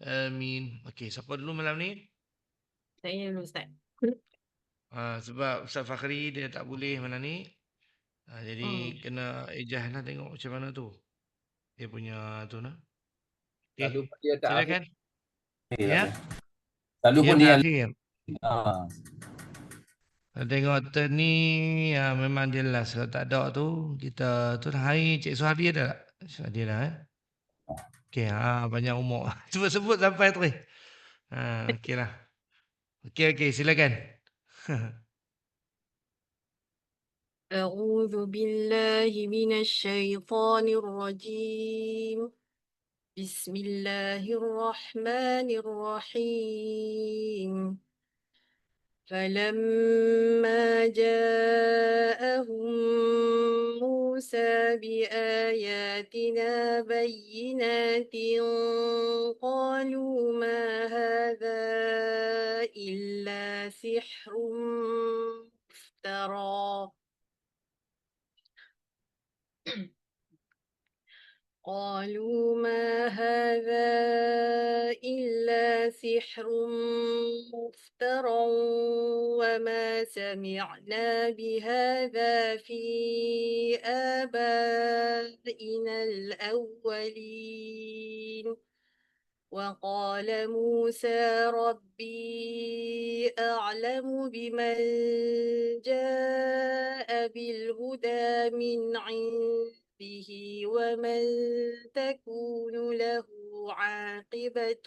Amin. Okey, siapa dulu malam ni? Saya dulu Ustaz. Sebab Ustaz Fakhri dia tak boleh malam ni. Jadi Hmm. kena Ejah lah tengok macam mana tu. Dia punya tu nah. Okey, Selalu pun dia tak akhir. silakan. Lah. Ya. Selalu Dia pun tak dia akhir. ah. Tengok turn ni memang dia last. Kalau tak ada tu kita tu hari Cik Suhadi ada tak? Suhadi dah Okey, banyak umur. Sebut-sebut sampai tu. Okeylah. Okey, silakan. أعوذ بالله من الشيطان الرجيم. بسم الله الرحمن الرحيم. فلما جاءهم موسى بآياتنا بينات قالوا ما هذا إلا سحر مفترى قالوا ما هذا إلا سحر مفترى وما سمعنا بهذا في آبائنا الأولين وقال موسى ربي أعلم بمن جاء بالهدى من عنده ومن تكون له عاقبة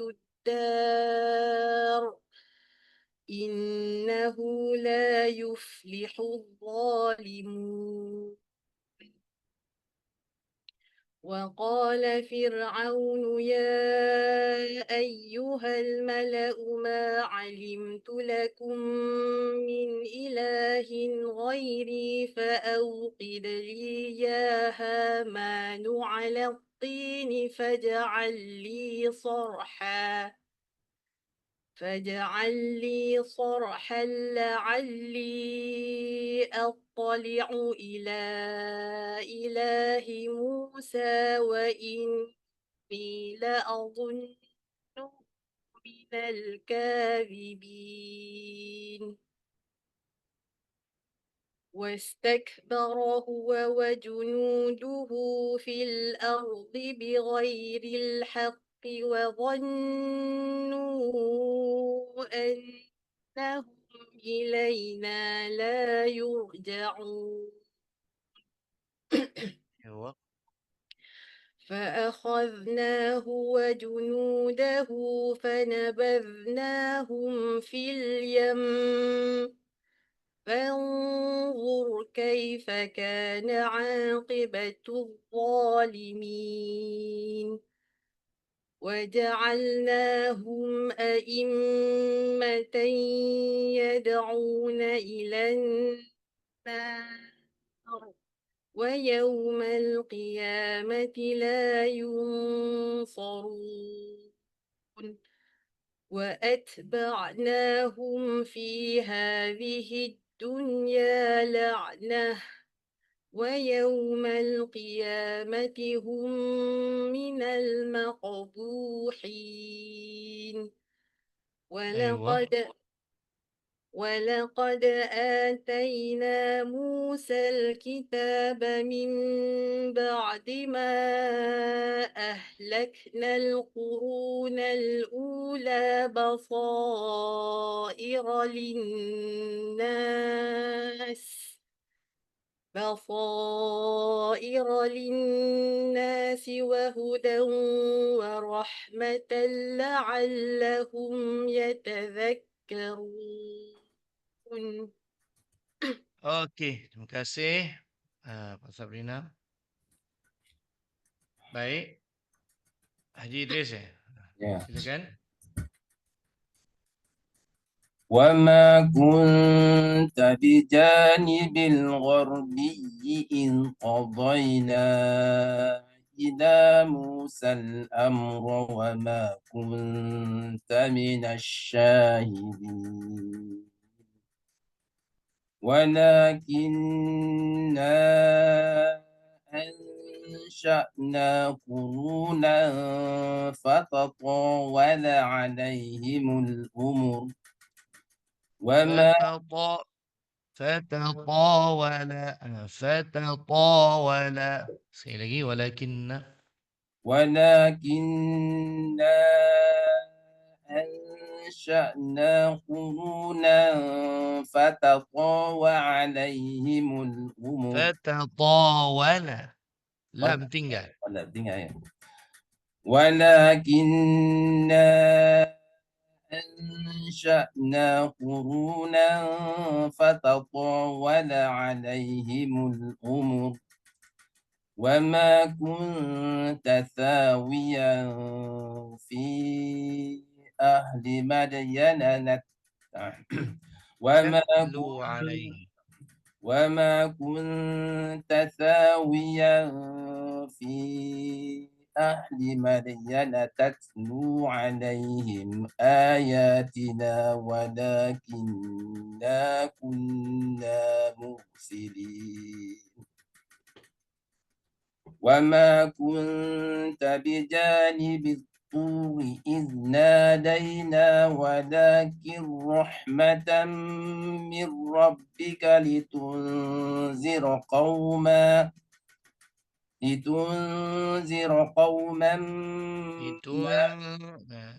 الدار إنه لا يفلح الظالمون وقال فرعون يا أيها الملأ ما علمت لكم من إله غيري فأوقد لي يا هامان على الطين فاجعل لي صرحا لعلي أطلع إلى إله موسى وإني لأظنه من الكاذبين واستكبر هو وجنوده في الأرض بغير الحق وظنوا أنهم إلينا لا يرجعون فأخذناه وجنوده فنبذناهم في اليم فانظر كيف كان عاقبة الظالمين وجعلناهم أئمة يدعون إلى النار ويوم القيامة لا ينصرون وأتبعناهم في هذه الدنيا لعنة ويوم القيامة هم من المقبوحين ولقد آتينا موسى الكتاب من بعد ما أهلكنا القرون الأولى بصائر للناس وهدى ورحمة لعلهم يتذكرون. Okey, terima kasih Pak Sabrina. Baik. Haji Idris silakan. وما كنت بجانب الغربي إذ قضينا إلى موسى الأمر وما كنت من الشاهدين ولكننا أنشأنا قرونا فتطاول عليهم الأمر وما فتطاول فتطاول sekali lagi ولكننا أنشأنا قرونا فتطاول عليهم الأمر فتطاول lam tinggal ولكننا أنشأنا قرونا فتطاول عليهم الأمر وما كنت ثاويا في أهل مدين تتلو عليه وما كنت ثاويا في أهل مدين تتلو عليهم آياتنا ولكننا كنا مرسلين وما كنت بجانب الطور إذ نادينا ولكن رحمة من ربك لتنذر قوما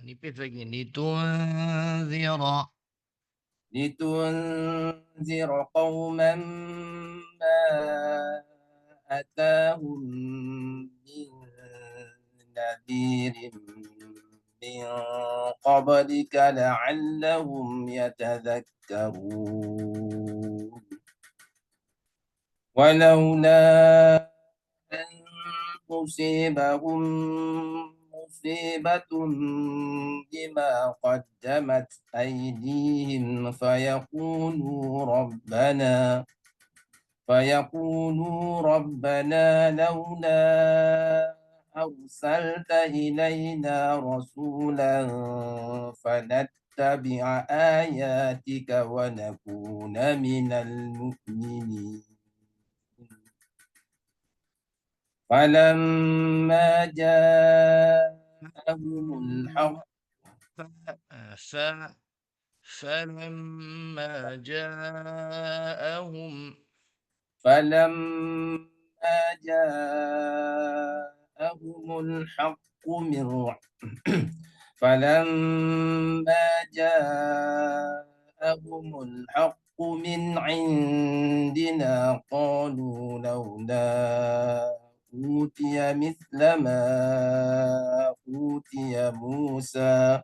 nipis lagi لتنذر قوما ما أتاهم من نذير من قبلك لعلهم يتذكرون ولولا أن تصيبهم مصيبة بما قدمت أيديهم فيقولوا ربنا لولا أرسلت إلينا رسولا فنتبع آياتك ونكون من المؤمنين فلما جاءهم الحق فلما جاءهم الحق فلما جاءهم الحق من عندنا قالوا لولا أوتي مثل ما أوتي موسى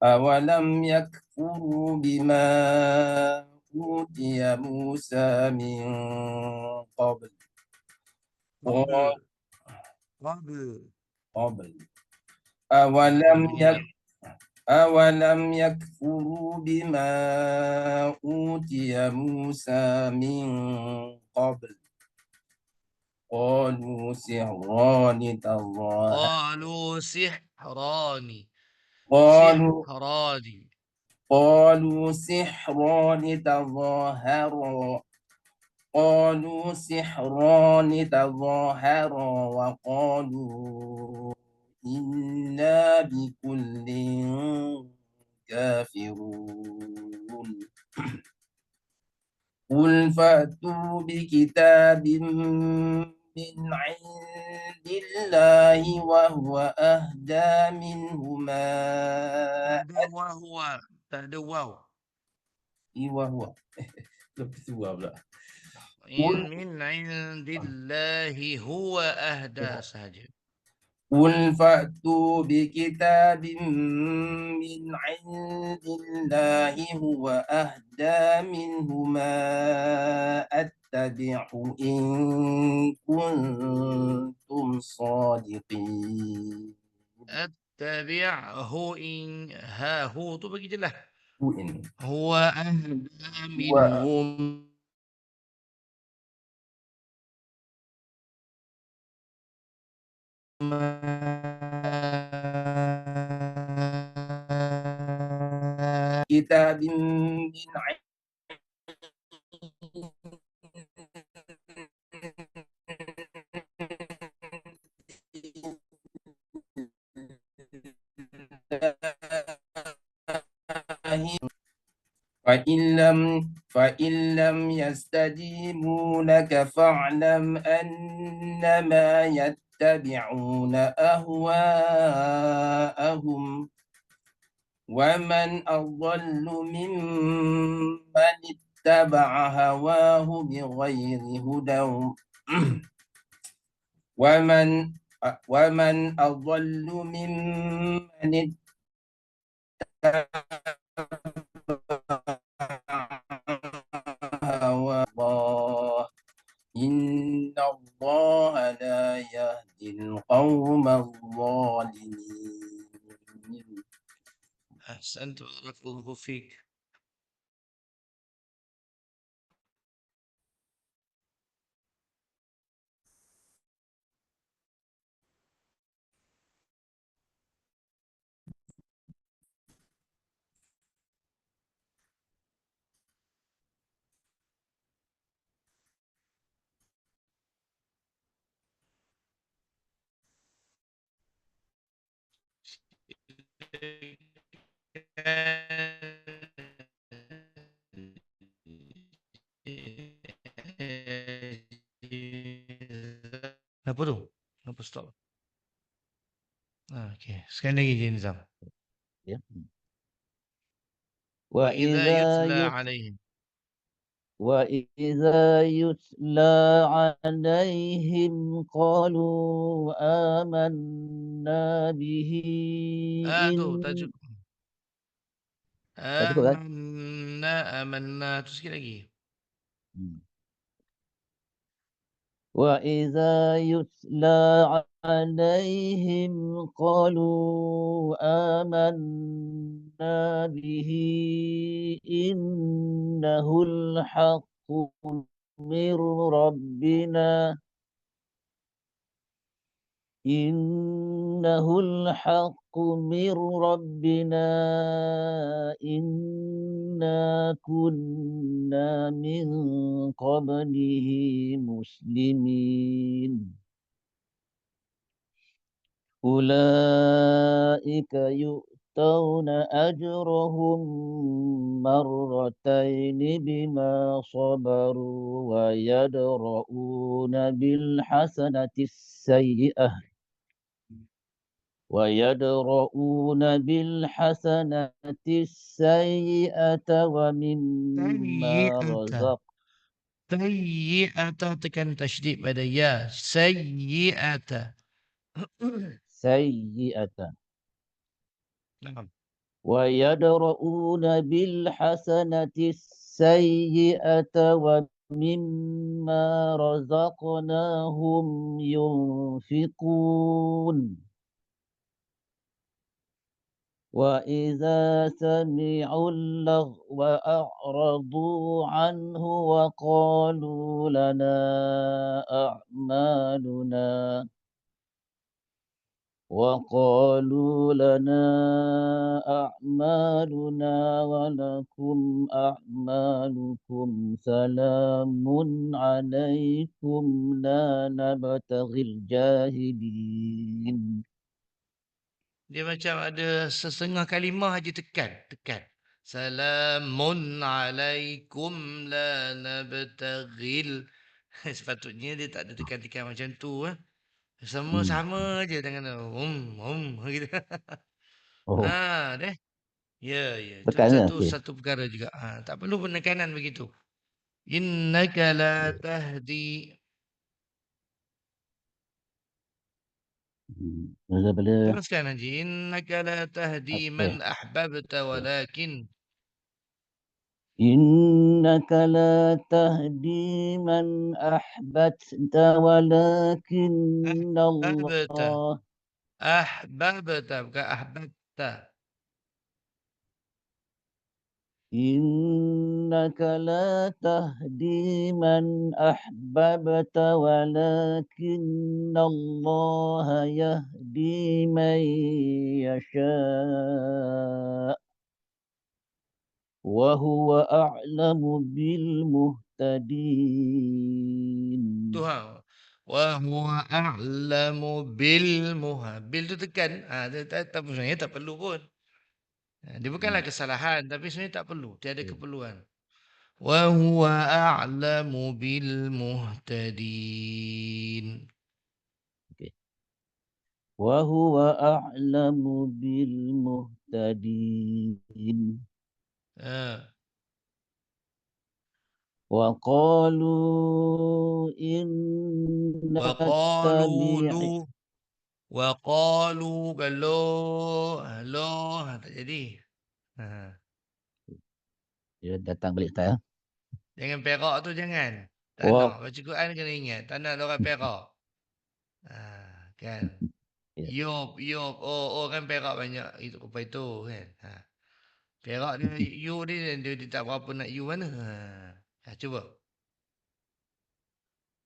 أولم يكفروا بما أوتي موسى من قبل أولم يكفروا بما أوتي موسى من قبل قالوا سحران تظاهرا وقالوا إنا بكل كافرون قل فأتوا بكتاب من عند الله وهو أهدى منهما وهو من عند الله هو أهدى sahaja. قل فأتوا بكتاب من عند الله هو أهدى منهما أتبعه إن كنتم صادقين أتبعه إن هو tu bagi je lah هو أهدى منهم كتاب من عند. فإن لم يستجيبوا لك فاعلم أنما يتبعون أهواءهم ومن أضل ممن اتبع هواه بغير هدى ومن أضل ممن هوى الله إن الله لا يهدي القوم الظالمين. أحسنت بارك الله فيك. Kenapa tu? Kenapa stop? Okey. Sekali lagi je Nizam. Ya. وإذا يتلى عليهم وإذا يتلى عليهم قالوا آمنا به tu إن tajuk. Tak cukup kan? Amanna tu sikit lagi. وإذا يتلى عليهم قالوا آمنا به إنه الحق من ربنا إنه الحق من ربنا إنا كنا من قبله مسلمين أولئك يؤتون أجرهم مرتين بما صبروا ويدرؤون بالحسنة السيئة ومما سيئة. رزق سيئة tekan tasydid pada ya. Sayyi'ata. سيئة Naam. ويدرؤون بالحسنة السيئة ومما رزقناهم ينفقون وإذا سمعوا اللغو أعرضوا عنه وقالوا لنا أعمالنا ولكم أعمالكم سلام عليكم لا نبتغي الجاهلين. Dia macam ada setengah kalimah aja tekan. Salamun alaikum la nabtaghil. Sepatutnya dia tak ada tekan-tekan macam tu. Sama-sama je dengan gitu. Oh, Deh. Ya. Itu tekan ke? Okey. satu perkara juga. Tak perlu penekanan begitu. Innaka la tahdi. Daripada Teruskan Haji. Innaka la tahdi man ahbabta walakin. إنك لا تهدي من أحببت ولكن Ahbabta. الله Ahbabta. Bukan ahbabta. إنك لا تهدي من أحببت ولكن الله يهدي من يشاء وهو أعلم بالمهتدين. Tuhan. Wa huwa a'lamu bil muha. Bil tu tekan. Tak perlu pun. Dia bukanlah kesalahan, tapi sebenarnya tak perlu. Tiada keperluan. Wa huwa a'lamu bil muhtadin. Wa huwa a'lamu bil muhtadin. Wa qalu inna Wa qalu tabi'i. lu. Wa qalu hello, tak jadi. Dia datang balik tak? Jangan perak tu jangan. Tak Wa nak. Baca Quran kena ingat. Tak nak orang perak. Kan. ya. Yop. Oh kan perak banyak. Itu apa itu kan. Perak dia, dia tak berapa nak you mana. Cuba.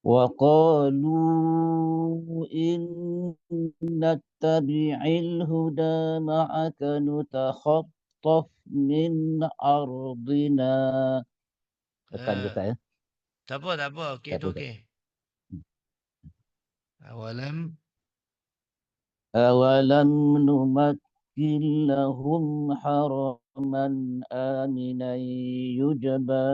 وقالوا إن نتبع الهدى معك نتخطف من أرضنا. Tekan je tak ya? Tak apa. Okey Tak tu apa. okey. Awalam. أولم نمكن لهم حرما آمنا يجبى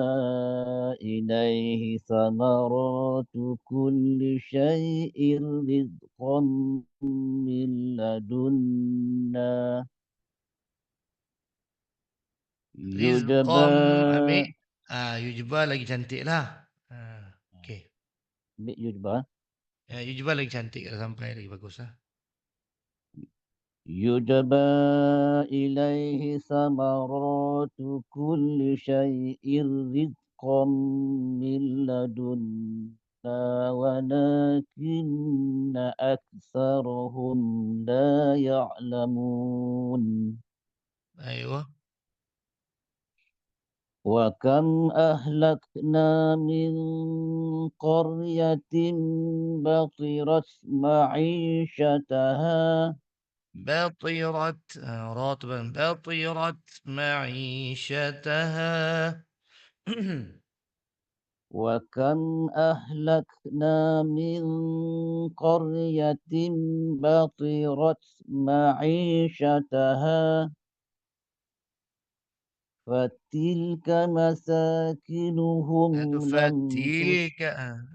إليه ثمرات كل شيء رزقا من لدنا يجبى Rizqam. Ambil. Yujba lagi cantik lah. Okey. يجبى Yujba lagi cantik kalau sampai lagi bagus lah. يجبى إليه ثمرات كل شيء رزقا من لدنا ولكن أكثرهم لا يعلمون Ayuh. وكم أهلكنا من قرية بطرت معيشتها بطرت راتبا بطرت معيشتها. وكم أهلكنا من قرية بطرت معيشتها فتلك مساكنهم لم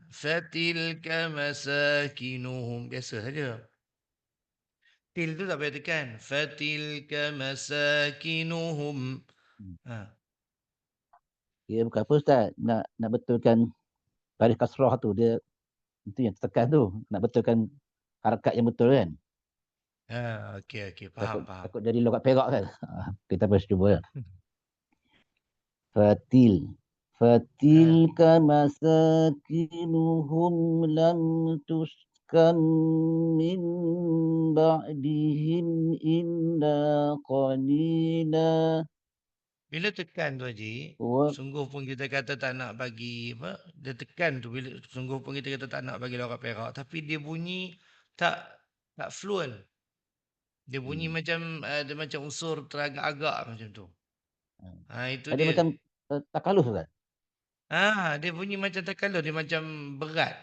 فتلك مساكنهم. Biasa saja. Til tu tak payah tekan. Fatilka masakinuhum. Ya bukan apa Ustaz, nak betulkan baris kasrah tu, dia itu yang tekan tu, nak betulkan harakat yang betul kan. Okey. Faham. Takut jadi logat perak kan. Kita harus cuba ya. فتلك مساكنهم لم تسكن من بعدهم إلا قليلا. Bila tekan tu Haji, sungguh pun kita kata tak nak bagi apa, dia tekan tu bila sungguh pun kita kata tak nak bagi logat perak, tapi dia bunyi tak fluent. Dia bunyi macam dia macam unsur teragak-agak macam tu. Itu Dia dia. macam takalus kan? Dia bunyi macam takalus, dia macam berat.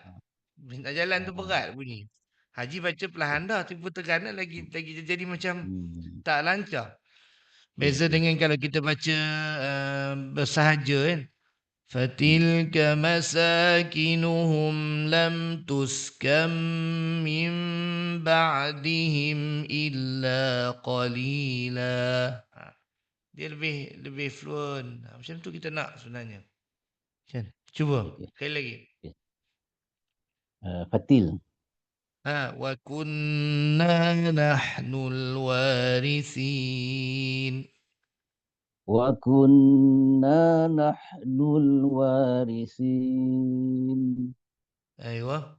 Nak jalan tu berat bunyi. Haji baca perlahan dah, tiba tekan lagi jadi macam tak lancar. Beza dengan kalau kita baca bersahaja kan. Fatilka masakinuhum lam tuskam min ba'dihim illa qalila. Dia lebih fluent. Macam tu kita nak sebenarnya. Cuba sekali lagi. Fatil. Wa kunna nahnul warithin. Wa kunna nahnul warisin. Aywa.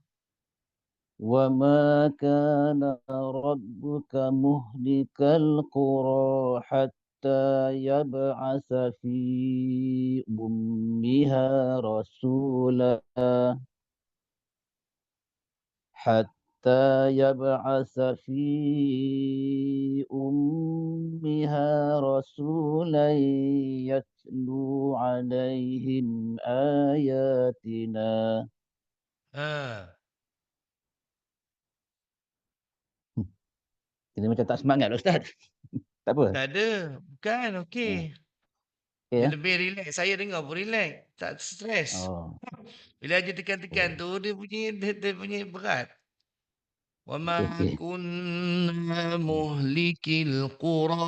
Wa ma kana rabbuka muhlikal qura hatta yab'asa fi ummiha rasula. حتى يبعث في أمها رسولا يتلو عليهم آياتنا. Ini macam tak semangat Ustaz. Tak apa? Tak ada. Bukan, okey. Okey Dia ya? lebih relax. Saya dengar pun relax. Tak stres. Oh. Bila dia tekan-tekan Oh. tu, dia punya berat. Okey, وما okey. كنا مهلك القرى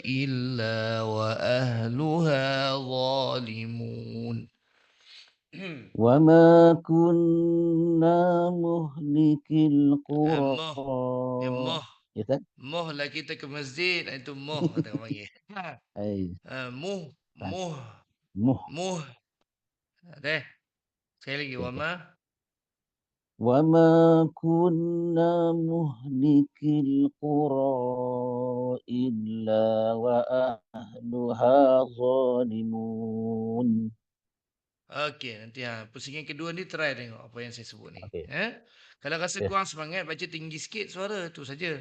إلا وأهلها ظالمون. Wa ma kunna muhlikil qura. Moh. Ya moh. Ya Ustaz? Moh lah kita ke masjid. Itu moh kata orang panggil. Ai, Muh. tak. Muh. Muh. Muh. Deh. Sekali lagi. Okey, okey. Wama. Wa ma kunna muhlikil qura illa wa ahluha zalimun. Okey. Nanti pusingan kedua ni try tengok apa yang saya sebut ni. Okey. Kalau rasa Okey. kurang semangat, baca tinggi sikit suara. Tu saja.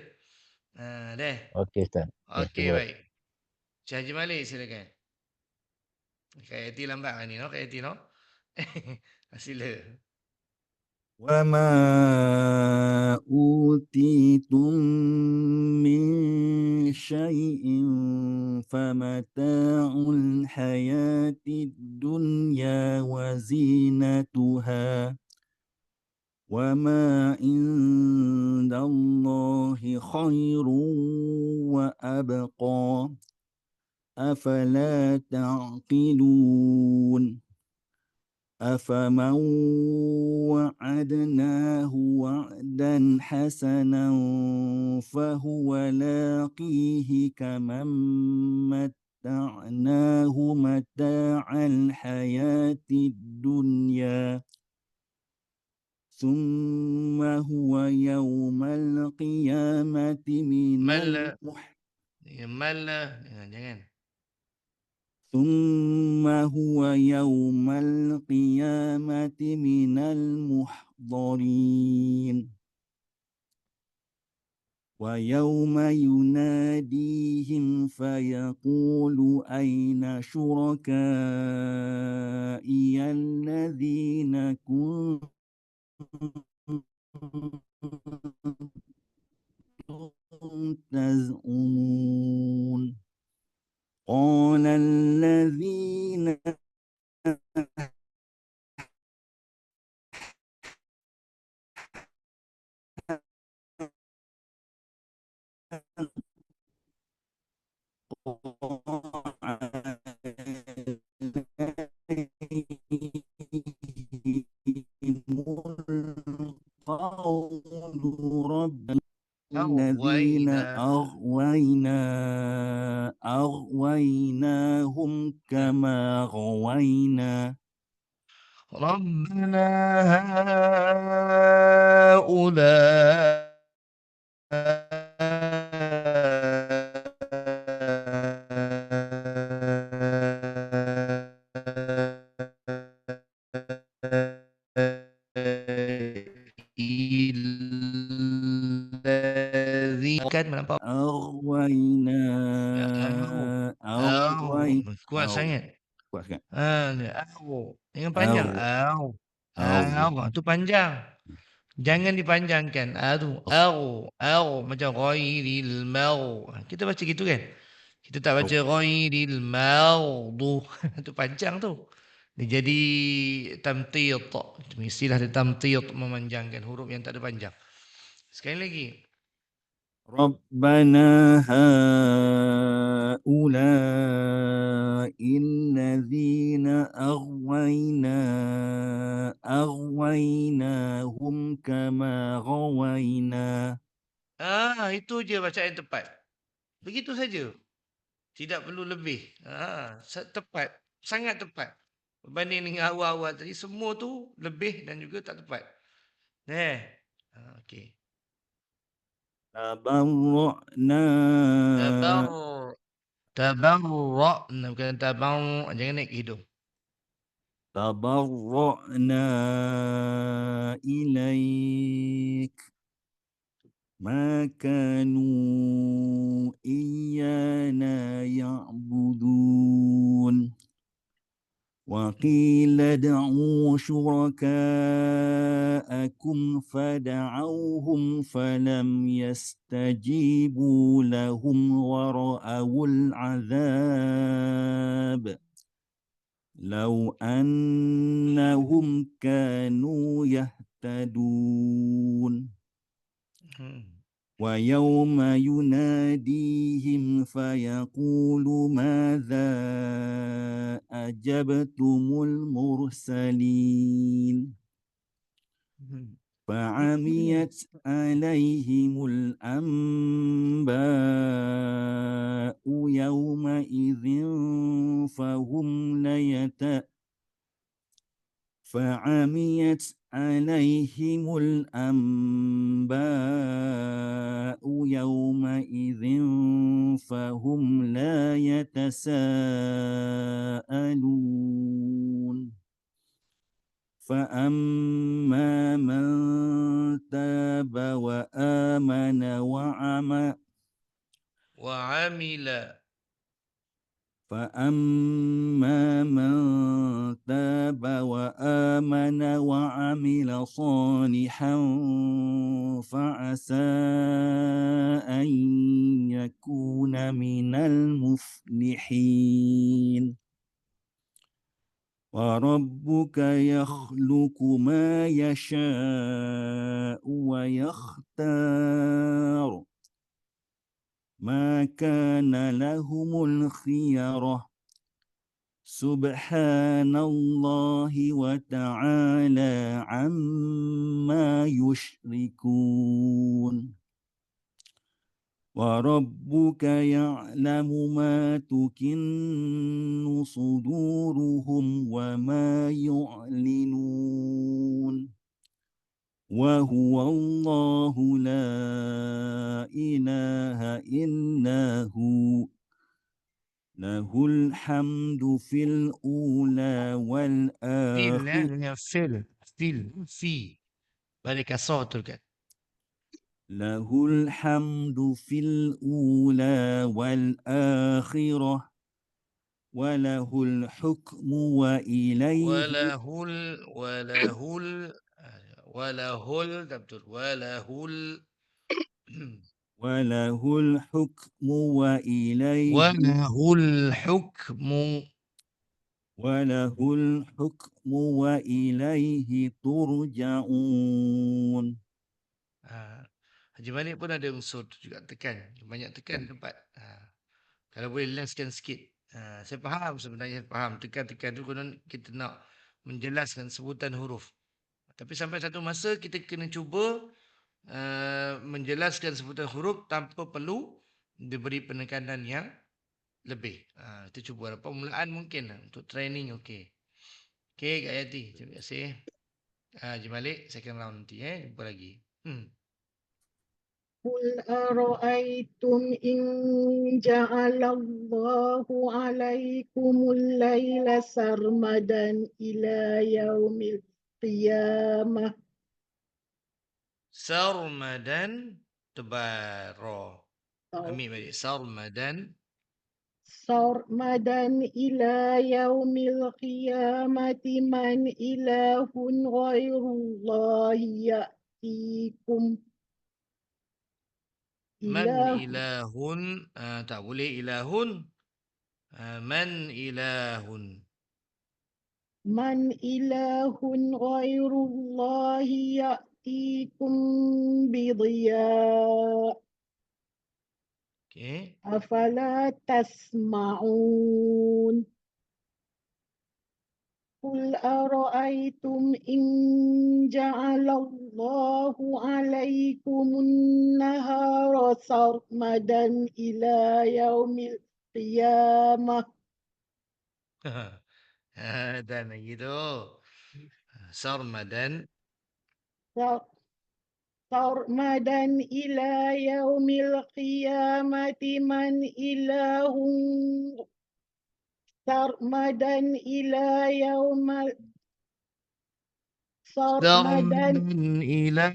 Deh. Okey Ustaz. Ya, Okey, cuba. baik. Cik Haji Malik, silakan. Kak Yati lambat kan ni, no? Kak Yati, no? Sila. وما أوتيتم من شيء فمتاع الحياة الدنيا وزينتها وما عند الله خير وأبقى أفلا تعقلون أفمن وعدناه وعدا حسنا فهو لاقيه كمن متعناه متاع الحياة الدنيا ثم هو يوم القيامة من Mal. Mal. Jangan. ثم هو يوم القيامة من المحضرين ويوم يناديهم فيقول أين شركائي الذين كنتم تزعمون قال الذين قالوا رب الذين أغويناهم كما غوينا ربنا هؤلاء الذي kan melampau. أغوينا Kuat sangat. kuat sangat. Dengan panjang. Au. Tu panjang. Jangan dipanjangkan. Macam ghairil mau. Kita baca gitu kan? Kita tak baca ghairil maudu. Tu panjang tu. Dia jadi tamtid. Istilah dia tamtid, memanjangkan huruf yang tak ada panjang. Sekali lagi. ربنا هؤلاء الذين أغويناهم كما غوينا. Itu je bacaan yang tepat. Begitu saja. Tidak perlu lebih. Tepat. Sangat tepat. Berbanding dengan awal-awal tadi, semua tu lebih dan juga tak tepat. Okey. Tabarra'na. Tabarra'na. Bukan tabarru'. Jangan naik ke hidung. Tabarra'na ilaik. Ma kanu iyana ya'budun. وقيل ادعوا شركاءكم فدعوهم فلم يستجيبوا لهم ورأوا العذاب لو أنهم كانوا يهتدون ويوم يناديهم فيقول ماذا أجبتم المرسلين فعميت عليهم الأنباء يومئذ فهم فعميت عليهم الأنباء يومئذ فهم لا يتساءلون فأما من تاب وآمن وعمل فأما من تاب وآمن وعمل صالحا فعسى أن يكون من المفلحين وربك يخلق ما يشاء ويختار ما كان لهم الخيرة سبحان الله وتعالى عما يشركون وربك يعلم ما تكن صدورهم وما يعلنون وهو الله لا إله إلا هو له الحمد في الأولى fil والآخرة fi balik kasar tu kan. له الحمد في الأولى والآخرة وله الحكم وإليه walahul tak betul walahul وله الحكم وإليه walahul hukmu وله الحكم وإليه ترجعون. Haji Malik pun ada unsur tu juga tekan. Banyak tekan tempat. Kalau boleh lenskan sikit. Saya faham sebenarnya. Faham. Tekan-tekan tu konon kita nak menjelaskan sebutan huruf. Tapi sampai satu masa kita kena cuba menjelaskan sebutan huruf tanpa perlu diberi penekanan yang lebih. Kita cuba. Permulaan mungkin untuk training okey. Okey Kak Yati. Terima kasih. Haji Malik second round nanti jumpa lagi. قل أرأيتم إن جعل الله عليكم الليل سرمدا إلى يوم القيامة Sarmadan tebal Ambil balik. سرمدا إلى يوم القيامة من إله غير الله يأتيكم Man ilahun. Tak boleh ilahun. Man ilahun. من إله غير الله يأتيكم بضياء Okay. أفلا تسمعون قل أرأيتم إن جعل الله عليكم النهار سرمدا إلى يوم القيامة Dan gitu. Sarmadan. سرمدا إلى يوم القيامة من إله سرمدا إلى يوم سرمدا إلى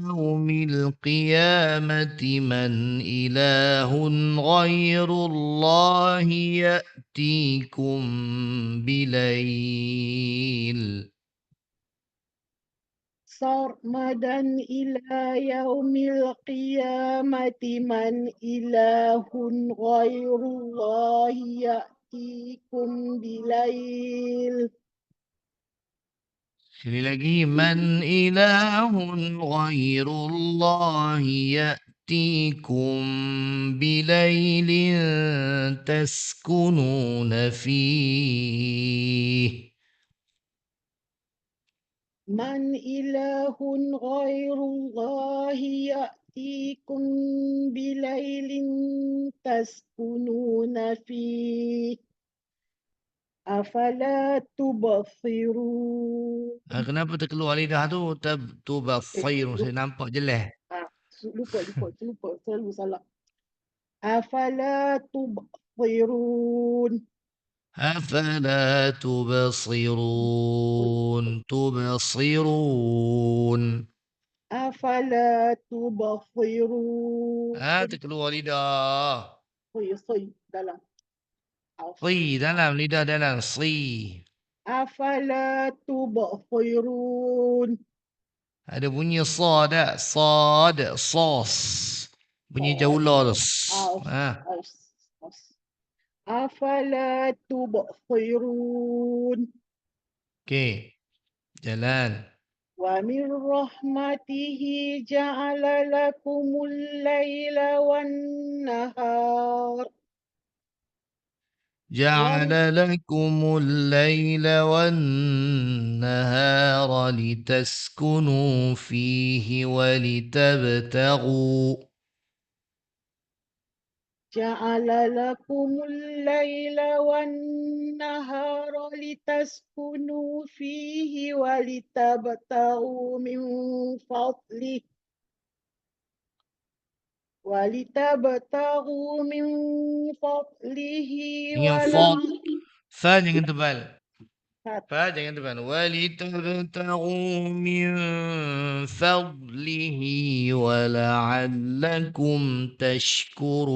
يوم القيامة من إله غير الله يأتي يأتيكم بليل سرمدا إلى يوم القيامة من إله غير الله يأتيكم بليل Sekali lagi, man ilahun ghairullah ya'tikum bilailin taskununa fih. من إله غير الله يأتيكم بليل تسكنون فيه أفلا تبصرون. Kenapa terkeluar lidah tu? Tubassir, saya nampak jelas. lupa selalu salah. أفلا تبصرون. أفلا تبصرون تبصرون أفلا تبصرون. terkeluar lidah. صي dalam. Si dalam lidah dalam si. أفلا تبصرون. Ada bunyi sa tak? Sad, sos. Bunyi jaulah tu. أفلا تبصرون. Okey. Jalan. ومن رحمته جعل لكم الليل والنهار جعل لكم الليل والنهار لتسكنوا فيه ولتبتغوا جعل لكم الليل والنهار لتسكنوا فيه ولتبتغوا من فضله Ingat fa jangan tebal. Fa jangan tebal. وَلِتَبْتَغُوا مِنْ فَضْلِهِ وَلَعَلَّكُمْ تَشْكُرُونَ.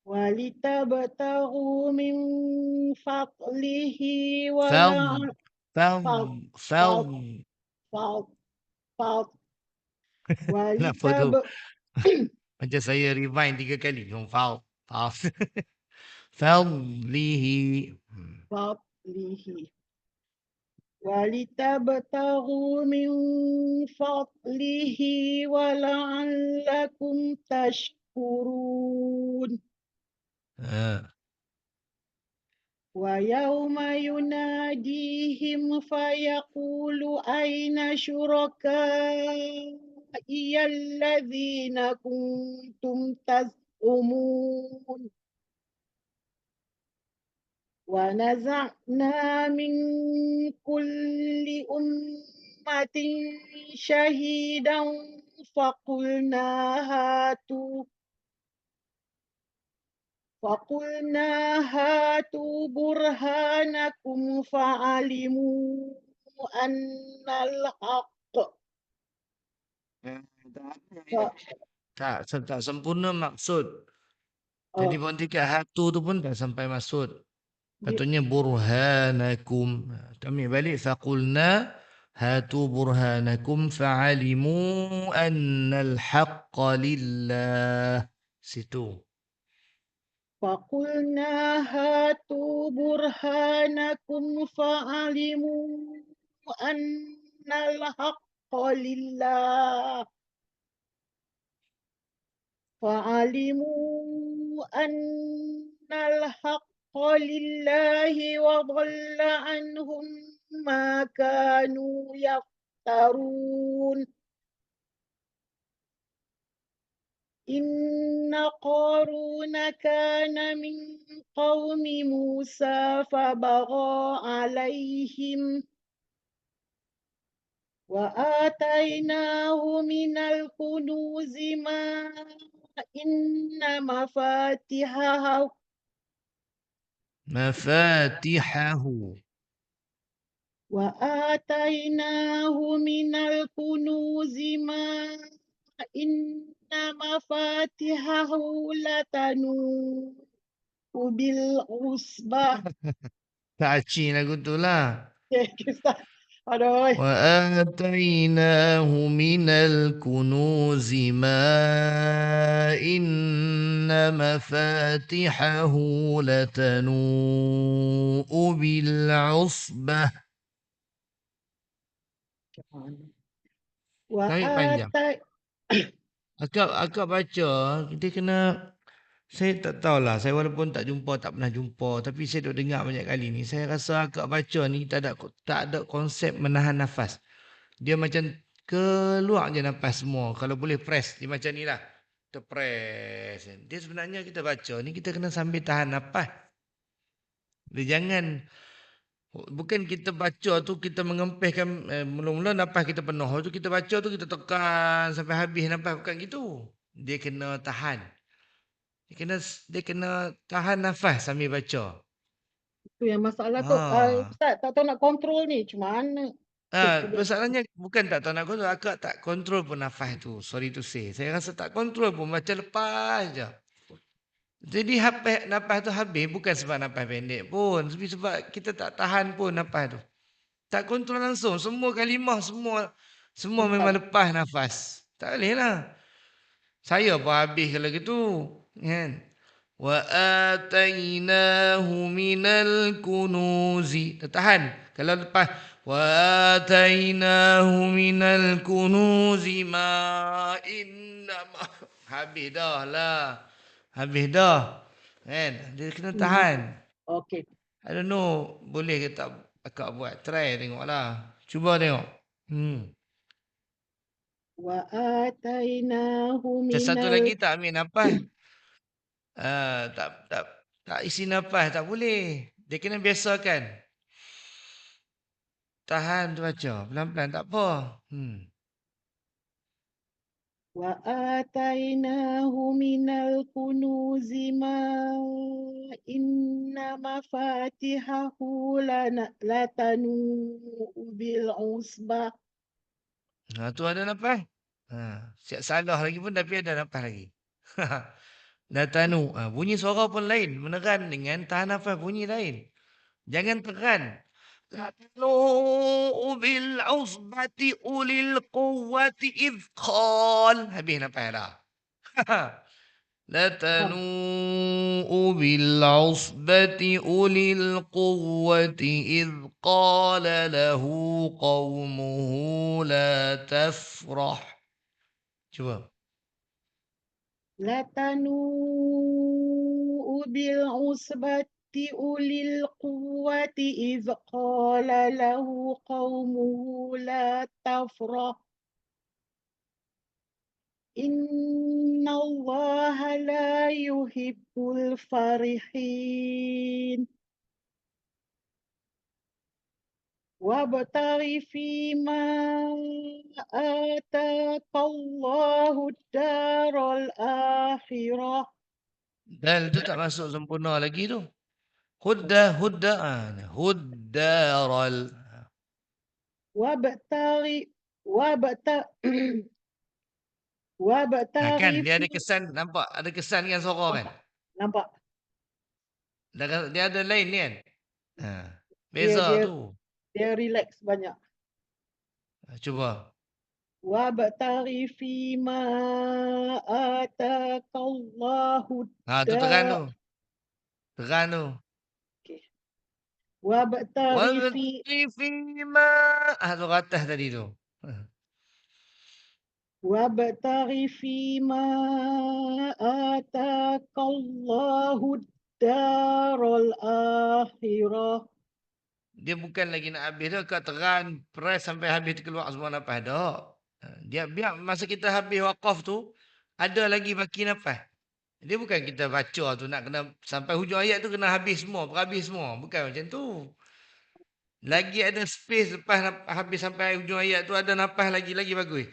ولتبتغوا من فضله Kenapa tu? Macam saya rewind 3 kali. Fadlihi. ولتبتغوا من فضله ولعلكم تشكرون. ويوم يناديهم فيقول أين شركائي الذين كنتم تزعمون ونزعنا من كل أمة شهيدا فقلنا هاتوا برهانكم فعلموا أن الحق. Tak sempurna maksud. Jadi kat hatu tu pun tak sampai maksud. Patutnya burhanakum. Kami balik faqulna hatu burhanakum fa'alimu annal haqqa lillah. Situ. فقلنا هاتوا برهانكم فعلموا أن الحق لله وضل عنهم ما كانوا يفترون. إن قارون كان من قوم موسى فبغى عليهم وآتيناه من الكنوز ما إن مفاتحه وآتيناه من الكنوز ما إن مفاتحه لتنوء بالعصبة. Tak aci lagu tu lah. Okay, Ustaz. Aduh. وآتيناه من الكنوز ما إن مفاتحه لتنوء بالعصبة. Tarik panjang. Akak baca, dia kena, saya tak tahulah, saya walaupun tak pernah jumpa, tapi saya duk dengar banyak kali ni, saya rasa akak baca ni tak ada konsep menahan nafas. Dia macam keluar je nafas semua. Kalau boleh press, dia macam ni lah. Kita press. Dia sebenarnya kita baca ni, kita kena sambil tahan nafas. Dia jangan, bukan kita baca tu kita mengempihkan, mula-mula nafas kita penuh. Tu kita baca tu kita tekan sampai habis nafas. Bukan gitu. Dia kena tahan. Dia kena tahan nafas sambil baca. Itu yang masalah tu. Ha. Ustaz, tak tahu nak kontrol ni. Macam mana? Masalahnya bukan tak tahu nak kontrol. Akak tak kontrol pun nafas tu. Sorry to say. Saya rasa tak kontrol pun. Macam lepas je. Jadi nafas tu habis bukan sebab nafas pendek pun. Tapi sebab kita tak tahan pun nafas tu. Tak kontrol langsung. Semua kalimah, semua memang lepas nafas. Tak boleh lah. Saya pun habis kalau gitu. Kan? وَآتَيْنَاهُ مِنَ الْكُنُوزِ. Tahan. Kalau lepas وَآتَيْنَاهُ مِنَ الْكُنُوزِ مَا إِنَّ. Habis dah lah. Habis dah. Kan? Dia kena tahan. Okay. I don't know. Boleh ke tak akak buat? Try tengoklah. Cuba tengok. وَآتَيْنَاهُ مِنَ Satu lagi tak ambil nafas. Tak isi nafas. Tak boleh. Dia kena biasakan. Tahan tu baca. Pelan-pelan. Tak apa. وَآتَيْنَاهُ مِنَ الْكُنُوزِ مَا إِنَّ مَفَاتِحَهُ لَتَنُوءُ بِالْعُصْبَةِ. Tu ada nafas. Siap salah lagi pun tapi ada nafas lagi. Latanu. Bunyi suara pun lain. Meneran dengan tahan nafas bunyi lain. Jangan teran. Latanu bil usbati ulil quwwati idh qal. Habis nafas dah. لتنوء بالعصبة أولي القوة إذ قال له قومه لا تفرح. Cuba. لَتَنُوءُ بِالْعُصْبَةِ أُولِي الْقُوَّةِ إِذْ قَالَ لَهُ قَوْمُهُ لَا تَفْرَحْ إِنَّ اللَّهَ لَا يُحِبُّ الْفَرِحِينَ. وَابْتَغِ فِيمَا آتَاكَ اللَّهُ الدَّارَ الْآخِرَةَ. Dal tu tak masuk sempurna lagi tu. Hudda. Huddaral. Kan dia ada kesan, nampak ada kesan kan suara kan? Nampak. Dia ada lain ni kan? Beza tu. Dia relax banyak. Cuba. وَابْتَغِ فِيمَا آتَاكَ اللَّهُ Tu tekan tu. Tekan tu. وَابْتَغِ Fima. Tu atas tadi tu. وَابْتَغِ فِيمَا آتَاكَ اللَّهُ الدَّارَ الْآخِرَةَ. Dia bukan lagi nak habis dah. Kau teran, press sampai habis keluar semua nafas dah. Dia biar masa kita habis wakaf tu, ada lagi baki nafas. Dia bukan kita baca tu nak kena sampai hujung ayat tu kena habis semua, berhabis semua. Bukan macam tu. Lagi ada space lepas habis sampai hujung ayat tu ada nafas lagi bagus.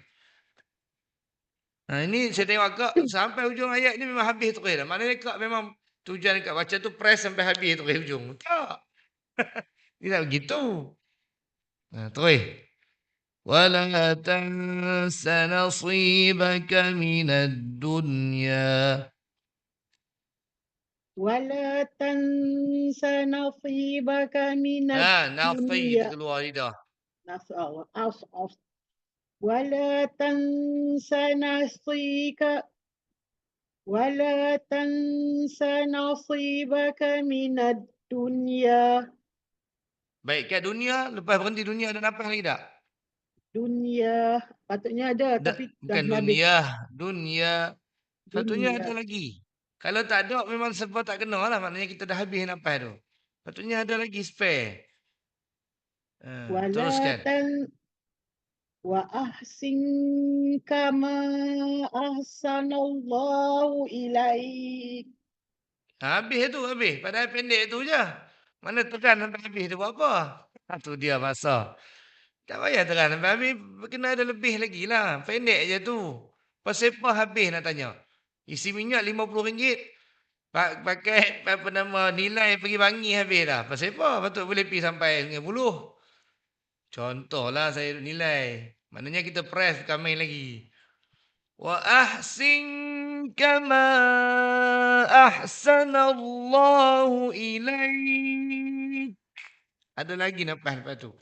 Ini saya tengok kak sampai hujung ayat ni memang habis terus dah. Maknanya kak memang tujuan kak baca tu press sampai habis terus hujung. Tak. Tidak begitu. Terus. ولا تنس نصيبك من الدنيا. ولا تنس نصيبك من Nafi kita الدنيا keluar lidah. ولا تنس نصيبك من الدنيا. Baik, kat dunia, lepas berhenti dunia ada nafas lagi tak? Dunia patutnya ada tapi dah Bukan habis. dunia. Patutnya ada Dunia. lagi. Kalau tak ada, memang sebab tak kena lah. Maknanya kita dah habis nafas tu. Patutnya ada lagi spare. ولا Teruskan. وأحسن كما أحسن الله إليك. Habis tu, habis. Padahal pendek tu je. Mana tekan sampai habis tu buat apa? Tu dia masa. Tak payah tekan sampai habis. Kena ada lebih lagi lah. Pendek je tu. Pasal habis nak tanya. Isi minyak RM50. Pakai apa nama nilai pergi bangi habis dah. Pasal apa? Patut boleh pergi sampai RM10. Contohlah saya nilai. Maknanya kita press bukan main lagi. Wa ahsin kama ahsanallahu ilaik. Ada lagi lepas tu.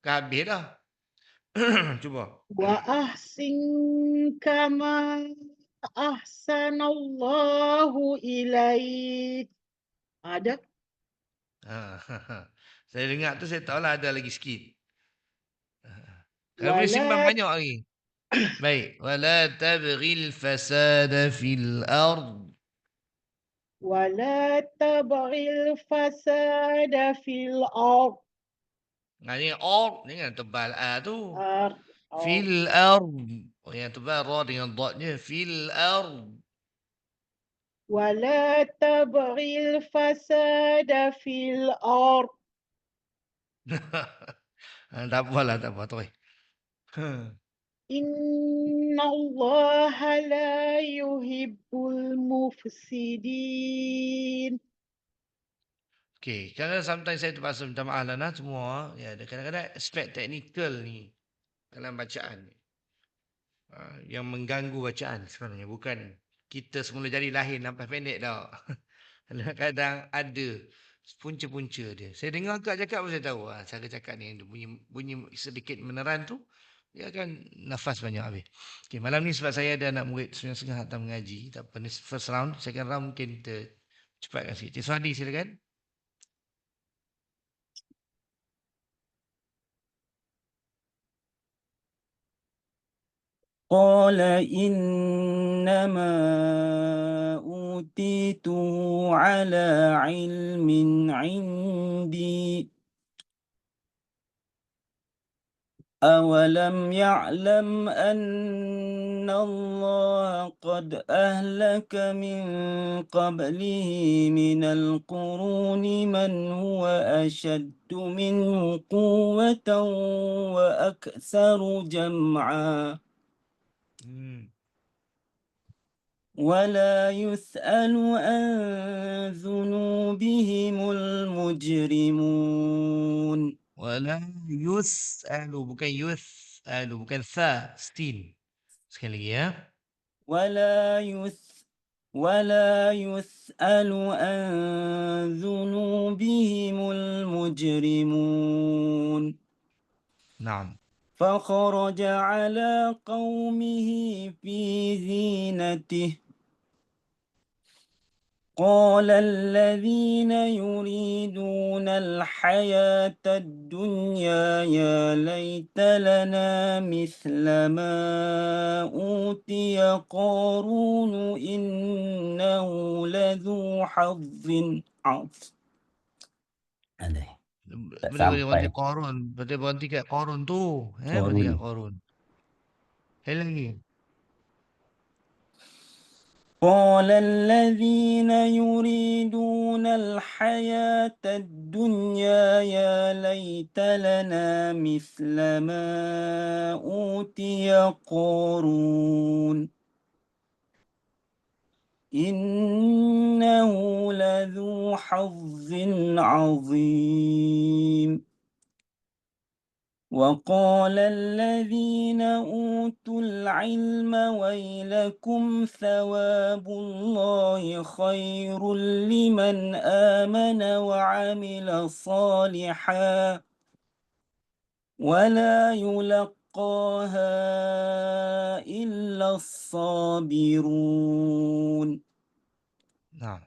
Habis dah. Cuba. وأحسن كما أحسن الله إليك. Ada? Saya dengar tu saya tahulah ada lagi sikit. Kalau boleh simpan banyak lagi. Baik. Wala tabghil fasada fil ard. ولا تبغي الفساد في الأرض. Ini ard dengan tebal a tu. أرض. Fil ard. Oh yang tebal ra dengan dotnya. Fil ard. ولا تبغي الفساد في الأرض. Tak apalah, tak apa. Terus. إن الله لا يحب المفسدين. Okay, kadang sometimes saya terpaksa minta maaf lah semua. Ya, ada kadang-kadang aspek teknikal ni dalam bacaan ni. Yang mengganggu bacaan sebenarnya. Bukan kita semula jadi lahir nampak pendek dah. Kadang-kadang ada punca-punca dia. Saya dengar Kak cakap pun saya tahu. Cara cakap ni bunyi sedikit meneran tu. Dia akan nafas banyak habis. Okay, malam ni sebab saya ada anak murid 9.30 datang mengaji. Tak apa, ni first round. Second round mungkin kita cepatkan sikit. Cik Suhadi silakan. قال إنما أوتيته على علم عندي أولم يعلم أن الله قد أهلك من قبله من القرون من هو أشد منه قوة وأكثر جمعا ولا يسأل عن ذنوبهم المجرمون. Wala yus'alu. Bukan yus'alu. Bukan tha. Still. Sekali lagi ya. ولا يسأل عن ذنوبهم المجرمون. نعم. فخرج على قومه في زينته قال الذين يريدون الحياة الدنيا يا ليت لنا مثل ما أوتي قارون إنه لذو حظ عظيم. Boleh berhenti Qarun. Boleh berhenti kat Qarun tu. Berhenti kat Qarun. Lagi. قال الذين يريدون الحياة الدنيا يا ليت لنا مثل ما أوتي قارون إنه لذو حظ عظيم وقال الذين أوتوا العلم ويلكم ثواب الله خير لمن آمن وعمل صالحا ولا يلقاها إلا الصابرون نعم.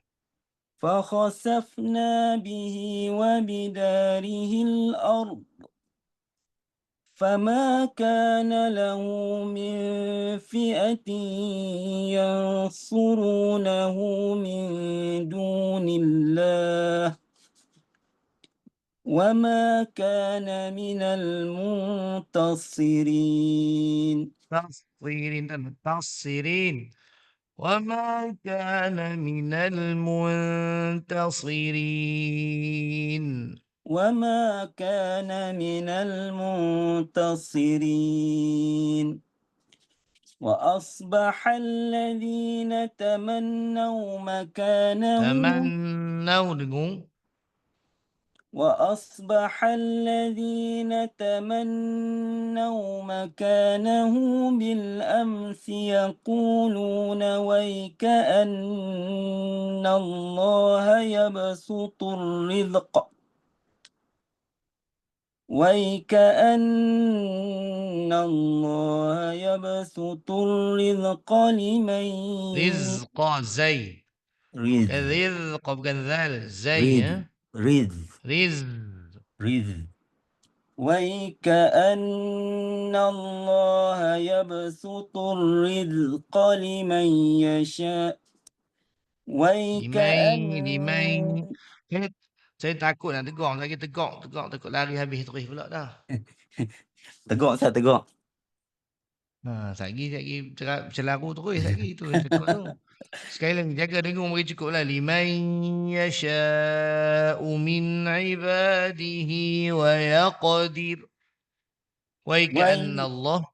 فخسفنا به وبداره الأرض فما كان له من فئة ينصرونه من دون الله وما كان من المنتصرين تصيرين وما كان من المنتصرين. وما كان من المنتصرين وأصبح الذين تمنوا مكانه تمنوا dengung. وأصبح الذين تمنوا مكانه بالأمس يقولون ويك أن الله يبسط الرزق ويكأن الله يبسط الرزق لمن رزق زي رزق رزق bukan zal زي رزق رزق رزق ويكأن الله يبسط الرزق لمن يشاء Limai. ويكأن Saya takut nak tegur. Lagi tegak. Takut lari habis terus pula dah. tegak saya tegak. Satgi bercelaru terus satgi tu takut tu. Sekali lagi jaga dengung bagi cukup lah. Liman yasha'u min ibadihi wa yaqdir. Wa ikanna Allah.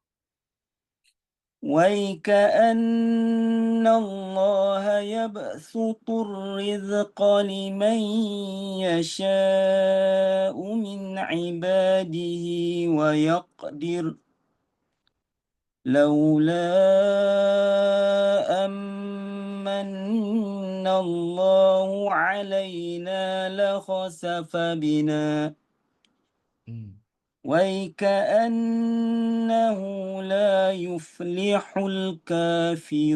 ويكأن الله يبسط الرزق لمن يشاء من عباده ويقدر لولا أمن الله علينا لخسف بنا ويكأنه لا يفلح الكافرون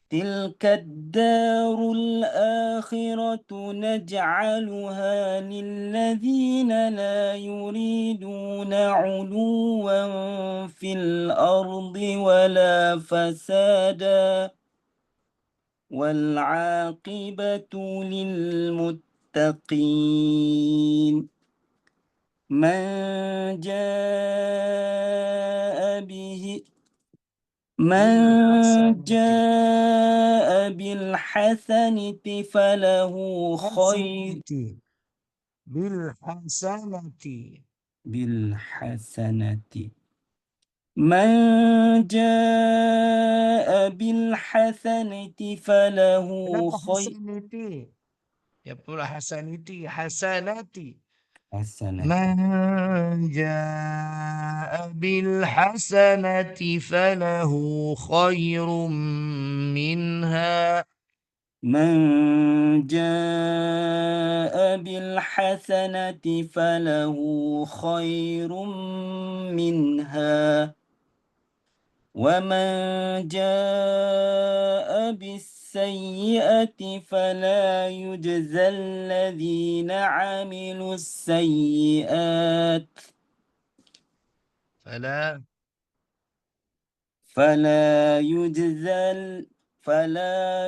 تلك الدار الآخرة نجعلها للذين لا يريدون علوا في الأرض ولا فسادا والعاقبة للمتقين من جاء بالحسنة فله خير بالحسنة من جاء بالحسنة فله خير Ya pula hasanati hasanati. حسنة Man jaa bil hasanati falahu khairum minha. من جاء بالحسنة فله خير منها ومن جاء بالسيئة فلا يجزى الذين عملوا السيئات فلا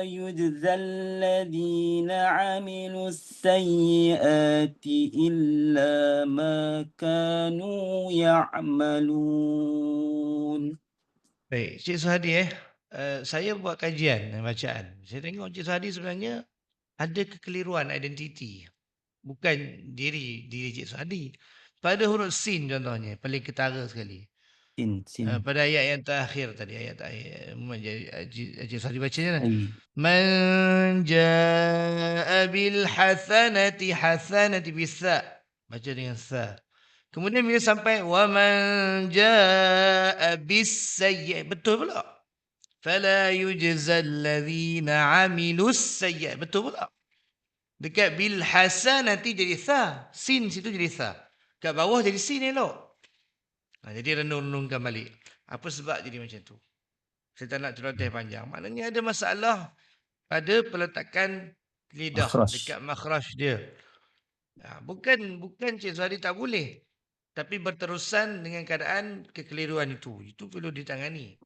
يجزى الذين عملوا السيئات إلا ما كانوا يعملون. Baik, Cik Suhadi saya buat kajian dan bacaan. Saya tengok Cik Suhadi sebenarnya ada kekeliruan identiti. Bukan diri Cik Suhadi. Pada huruf sin contohnya, paling ketara sekali. Sin. Pada ayat yang terakhir tadi, ayat terakhir. Encik Sari bacanya lah. Ai. Man jaa bil hasanati bisa. Baca dengan sa. Kemudian bila sampai wa man jaa bis sayyi, betul pula. Fala yujzal ladzina amilus sayyi, betul pula. Dekat bil hasanati jadi sa, sin situ jadi sa. Kat bawah jadi sin elok. Jadi renung-renungkan balik. Apa sebab jadi macam tu? Saya tak nak celoteh panjang. Maknanya ada masalah pada peletakan lidah Makhraj. dekat makhraj dia. Bukan Cik Zuhadi tak boleh. Tapi berterusan dengan keadaan kekeliruan itu. Itu perlu ditangani.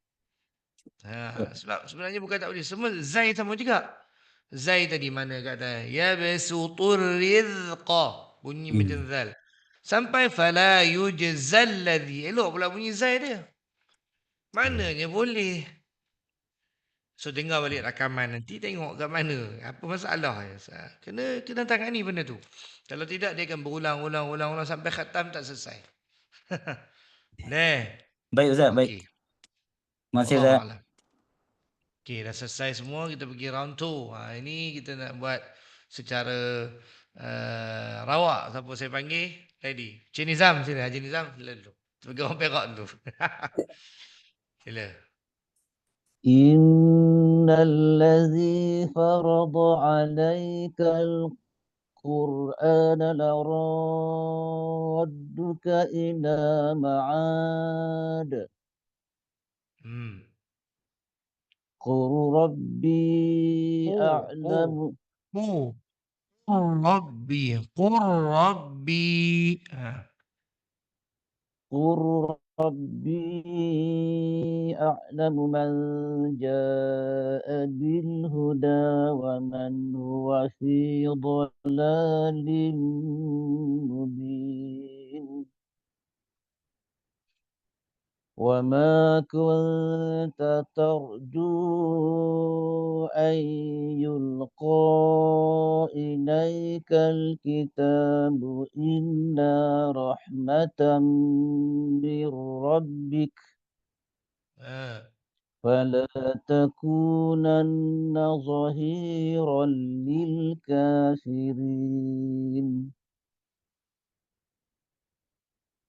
Sebab sebenarnya bukan tak boleh. Semua zai sama juga. Zai tadi mana kata? Ya besutur rizqa. Bunyi macam zal. Sampai fala yujzal ladhi. Elok pula bunyi zai dia. Maknanya boleh. So dengar balik rakaman nanti tengok kat mana. Apa masalah. Kena tangani benda tu. Kalau tidak dia akan berulang sampai khatam tak selesai. Baik Ustaz, baik. Okey. Terima kasih Allah Ustaz. Alam. Okey, dah selesai semua. Kita pergi round 2. Ini kita nak buat secara rawak. Siapa saya panggil? Ready. Cik Nizam sini. Haji Nizam sila dulu. Sebagai orang Perak dulu. Sila. إن الذي فرض عليك القرآن لرادك إلى معاد قل ربي أعلم قل ربي قل ربي أعلم من جاء بالهدى ومن هو في ضلال مبين وما كنت ترجو أن يلقى إليك الكتاب إلا رحمة من ربك فلا تكونن ظهيرا للكافرين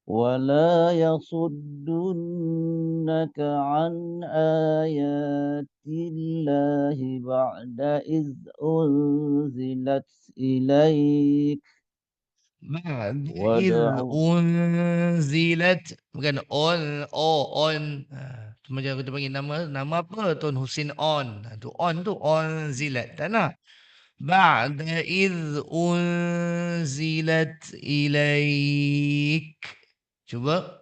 ولا يصدنك عن آيات الله بعد إذ أنزلت إليك بعد إذ أنزلت bukan on macam kita panggil nama apa Tuan Husin on tu onzilat tak nak ba'da idh unzilat ilaik. Cuba.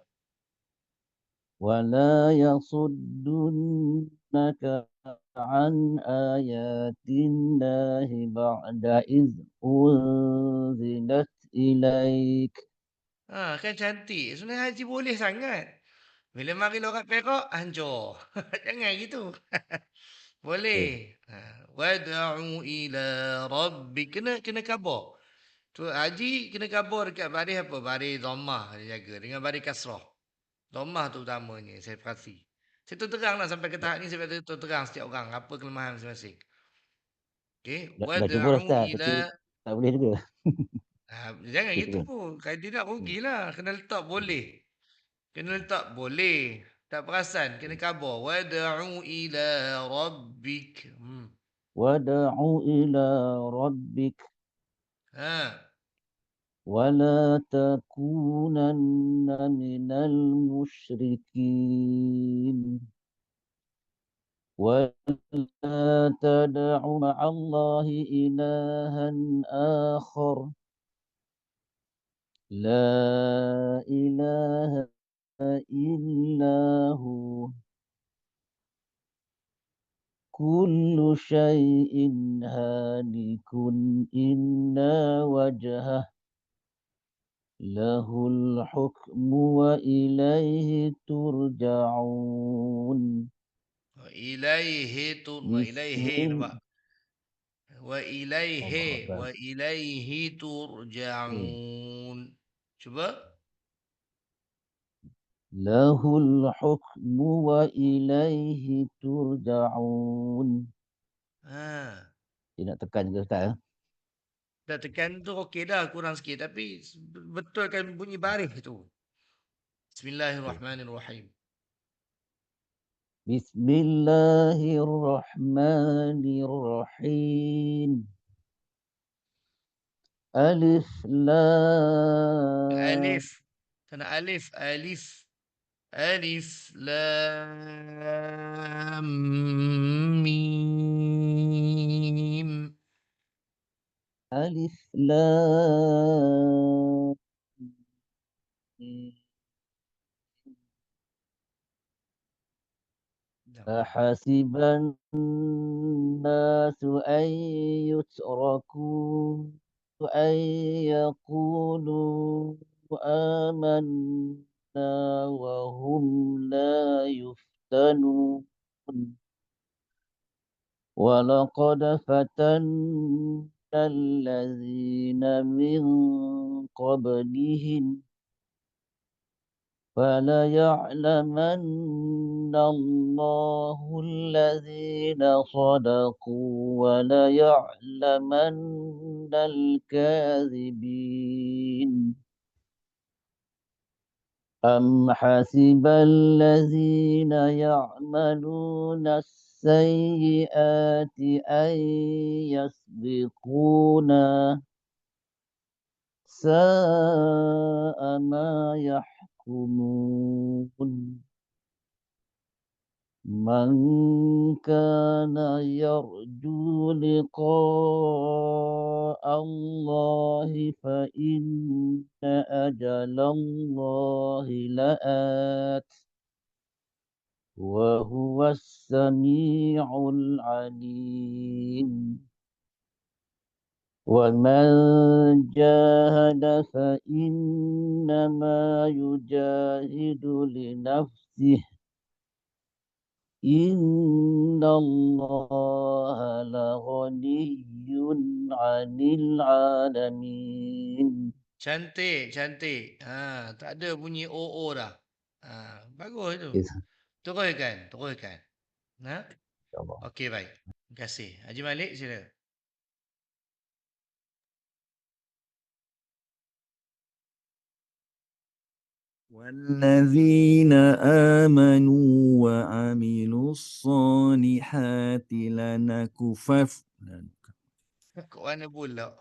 ولا يصدنك عن آيات الله بعد إذ أنزلت إليك. Kan cantik. Sebenarnya Haji boleh sangat. Bila mari lorat Perak, hancur. Jangan gitu. Boleh. Wad'u ila rabbi. Kena khabar. Tu Haji kena khabar dekat baris apa? Baris dhammah dia jaga. Dengan baris kasrah. Dhammah tu utamanya. Saya perhati. Saya tu terang lah sampai ke tahap ni. Saya tu terang setiap orang. Apa kelemahan masing-masing. Okay. Dah cuba Ustaz, tapi tak boleh juga. Jangan gitu. Kalau tidak rugilah. Kena letak boleh. Tak perasan. Kena khabar. Wad'u ila rabbik. Wad'u ila rabbik. Ha. ولا تكونن من المشركين ولا تدع مع الله إلها آخر لا إله إلا هو كل شيء هالك إلا وجهه له الحكم وإليه ترجعون وإليه ترجعون. Cuba. Lahul hukmu wa ilaihi turja'un. Ha. Dia nak tekan ke Ustaz? Dah tekan tu okey dah, kurang sikit. Tapi betulkan bunyi baris tu. Bismillahirrahmanirrahim. Bismillahirrahmanirrahim. Alif lam. Alif. Kena alif. Alif. Alif lam mim. Alif lam. أحسب الناس أن يتركوا أن يقولوا آمنا وهم لا يفتنون ولقد فتنا الذين من قبلهم فليعلمن الله الذين صدقوا وليعلمن الكاذبين أم حسب الذين يعملون السيئات أن يسبقونا ساء ما يحكمون من كان يرجو لقاء الله فإن أجل الله لآت وهو السميع العليم ومن جاهد فإنما يجاهد لنفسه إن الله لغني عن العالمين. Cantik, cantik. Ha, tak ada bunyi OO dah. Ha, bagus tu. Teruskan, teruskan. Ha? Okey, baik. Terima kasih. Haji Malik, sila. والذين آمنوا وعملوا الصالحات Kok mana pula?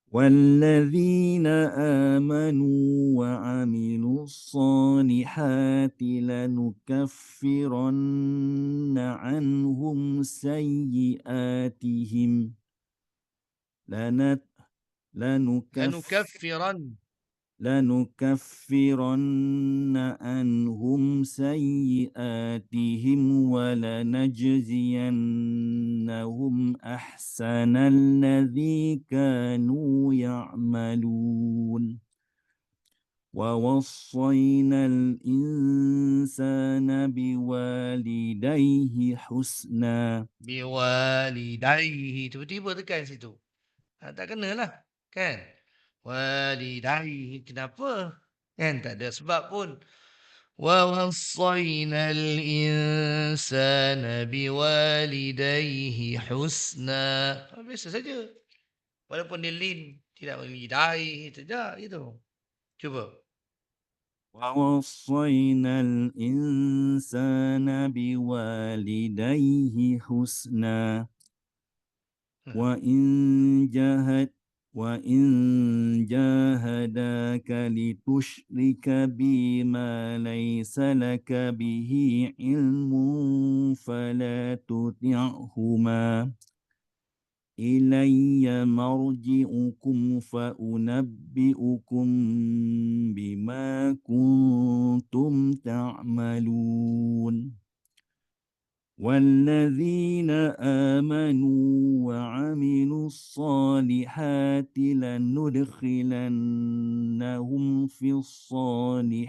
والذين آمنوا وعملوا الصالحات لنكفرن عنهم سيئاتهم لنكفرن عنهم سيئاتهم ولنجزينهم أحسن الذي كانوا يعملون ووصينا الإنسان بوالديه حسنا. Biwalidayhi. Tiba-tiba tekan situ. Ha, tak kena lah. Kan? Walidayhi. Kenapa? Kan? Tak ada sebab pun. وَوَصَّيْنَا الْإِنسَانَ بِوَالِدَيْهِ حُسْنًا. Biasa saja. Walaupun dia lin. Tidak walidayhi. Tidak gitu. Cuba. ووصينا الإنسان بوالديه حسنا وإن جاهداك لتشرك بي ما ليس لك به علم فلا تطعهما إلي مرجعكم فأنبئكم بما كنتم تعملون والذين آمنوا وعملوا الصالحات لندخلنهم في الصالحين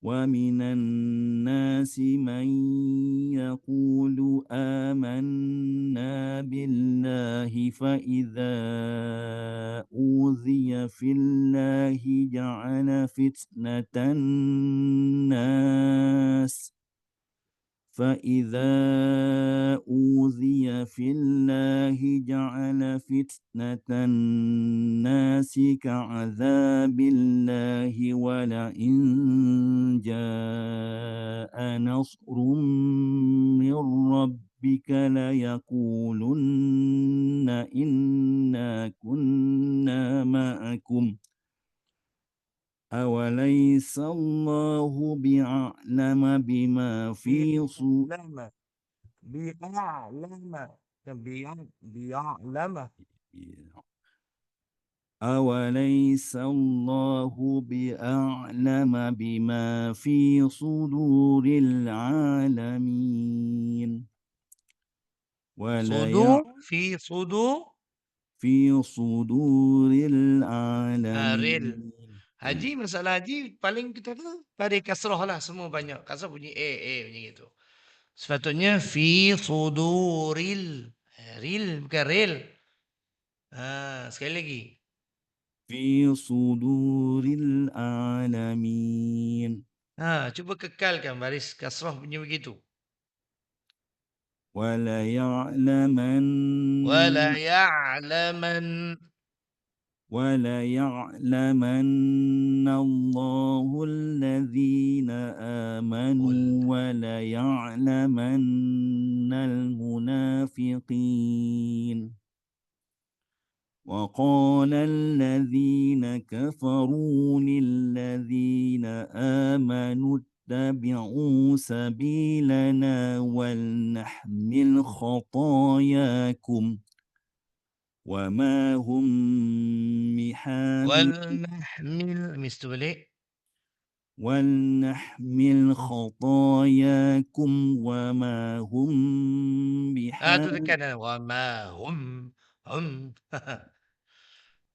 ومن الناس من يقول آمنا بالله فإذا أوذي في الله جعل فتنة الناس كعذاب الله ولئن جاء نصر من ربك ليقولن إنا كنا معكم أوليس الله بأعلم بما في صدور بيعلم أوليس الله بأعلم بما في صدور العالمين صدور في صدور في صدور ريل العالمين. haji masalah haji paling kita tu pada kasrah lah semua banyak kasrah bunyi bunyi gitu sepatutnya fi suduril ril bukan rel sekali lagi في صدور العالمين cuba kekalkan baris kasrah bunyi begitu وليعلمن wala ya'laman وليعلمن الله الذين آمنوا وليعلمن المنافقين وقال الذين كفروا للذين آمنوا اتبعوا سبيلنا ولنحمل خطاياكم وما هم ولنحمل ولنحمل خطاياكم وما هم tu tekan wama hum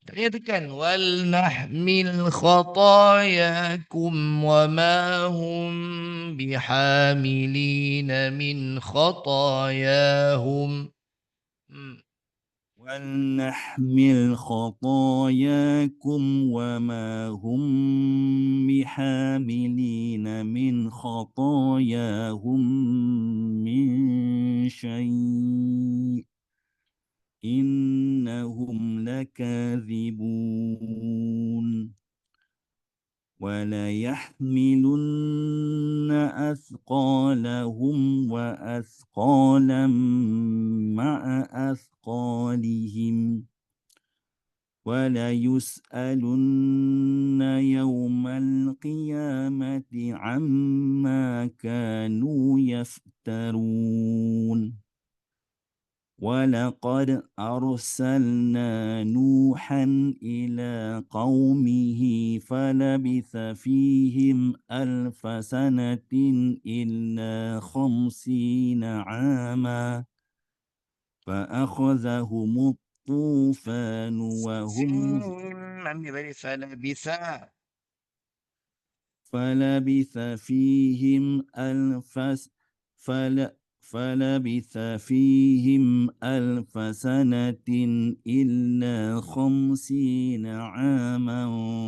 tak payah tekan wal nahmil khatayakum wama hum bihamilina min khatayahum ولنحمل خطاياكم وما هم بحاملين من خطاياهم من شيء إنهم لكاذبون وليحملن أثقالهم وأثقالا مع أثقالهم وليسألن يوم القيامة عما كانوا يفترون ولقد أرسلنا نوحا إلى قومه فلبث فيهم 1000 سنة إلا 50 عاما فأخذهم الطوفان وهم فلبث فيهم 1000 سنة إلا 50 عاما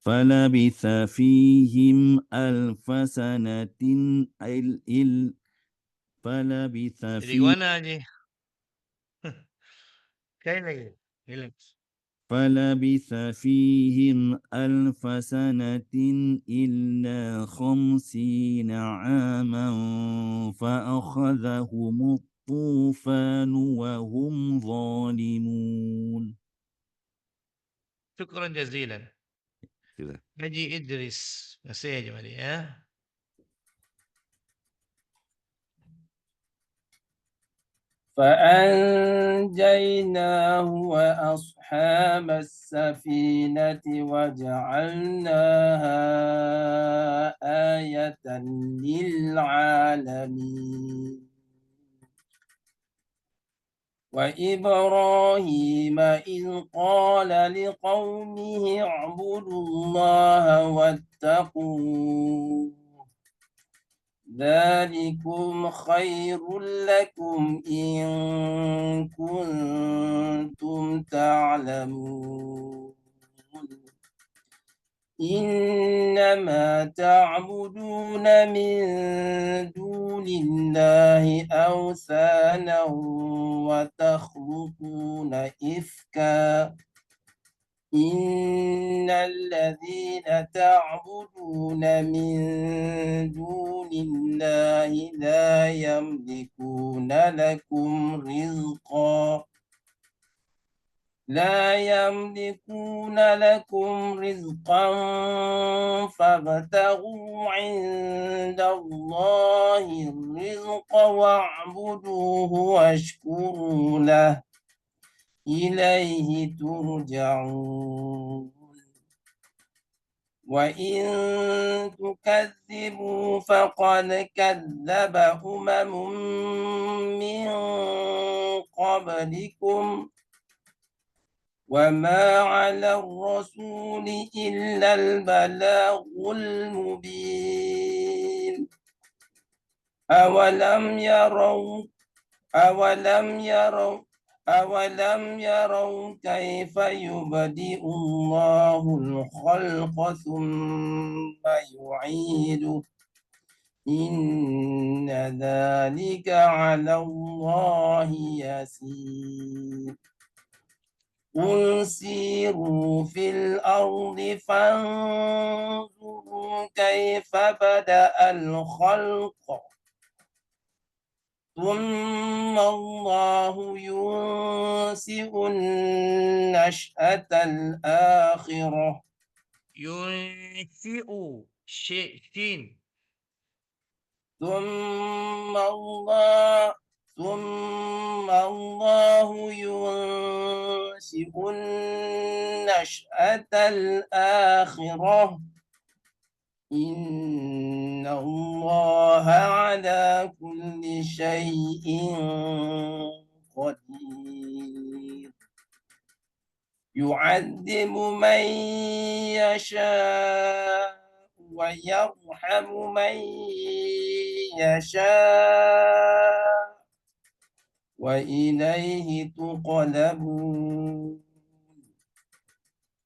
فلبث فيهم 1000 سنة فلبث Jadi mana je? Sekali lagi. Relax. فلبث فيهم 1000 سنة إلا 50 عاما فأخذهم الطوفان وهم ظالمون. شكرا جزيلا. Haji Idris. Masih aja Mari ya. فأنجيناه وأصحاب السفينة وجعلناها آية للعالمين وإبراهيم إذ قال لقومه اعبدوا الله واتقوه ذلكم خير لكم إن كنتم تعلمون إنما تعبدون من دون الله أوثانا وتخلقون إفكا إن الذين تعبدون من دون الله لا يملكون لكم رزقا فابتغوا عند الله الرزق واعبدوه واشكروا له إليه ترجعون وإن تكذبوا فقد كذب من قبلكم وما على الرسول إلا البلاغ المبين أولم يروا كيف يبدئ الله الخلق ثم يعيده إن ذلك على الله يسير قل سيروا في الأرض فانظروا كيف بدأ الخلق ثم الله ينشئ النشأة الآخرة ينشئ شين ثم الله ينشئ النشأة الآخرة إن الله على كل شيء قدير يعذب من يشاء ويرحم من يشاء وإليه تقلبون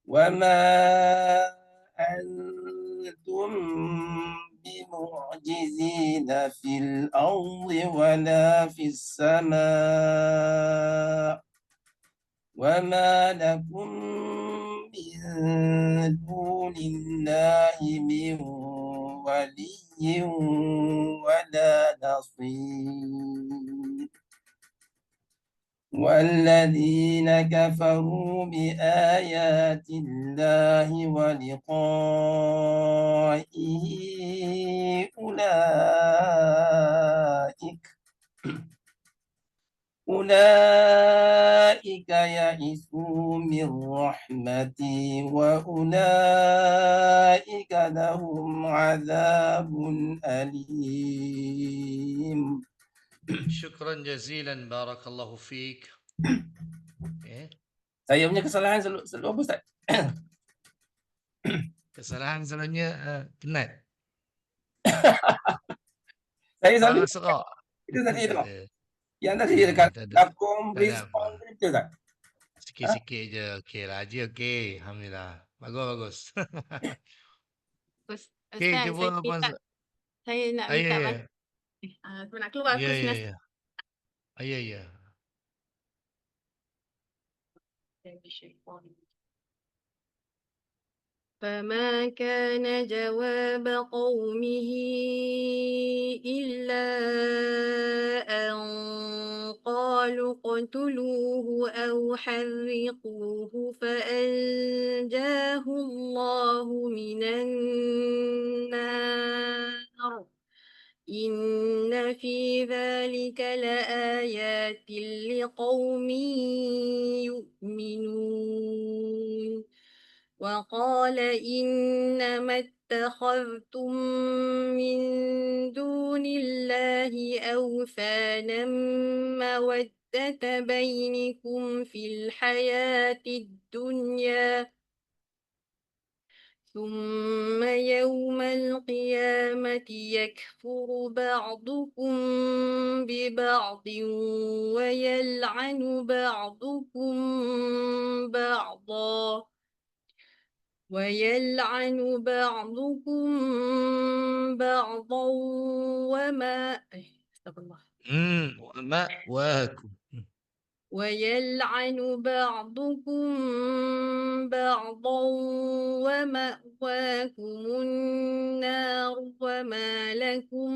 وما أنتم بمعجزين في الأرض ولا في السماء وما لكم من دون الله من ولي ولا نصير والذين كفروا بآيات الله ولقائه أولئك يئسوا من رحمتي وأولئك لهم عذاب أليم. شكرا جزيلا بارك الله فيك. Saya punya kesalahan selalu apa Ustaz? Kesalahan selalunya penat. Saya selalu serak. itu tadi tu. Tak ada. Yang tadi dekat tak ada. lakum Tak ada respon apa. itu Ustaz. Sikit-sikit je. Okey lah. Haji okey. Alhamdulillah. Bagus. Okey, Ustaz, cuba abang. saya nak minta bantuan. Saya nak keluar aku semester. Ya. فما كان جواب قومه إلا أن قالوا اقتلوه أو حرقوه فأنجاه الله من النار إن في ذلك لآيات لقوم يؤمنون وقال إنما اتخذتم من دون الله أوثانا بينكم في الحياة الدنيا ثم يوم القيامة يكفر بعضكم ببعض ويلعن بعضكم بعضا استغفر الله ومأواكم. ويلعن بعضكم بعضا ومأواكم النار وما لكم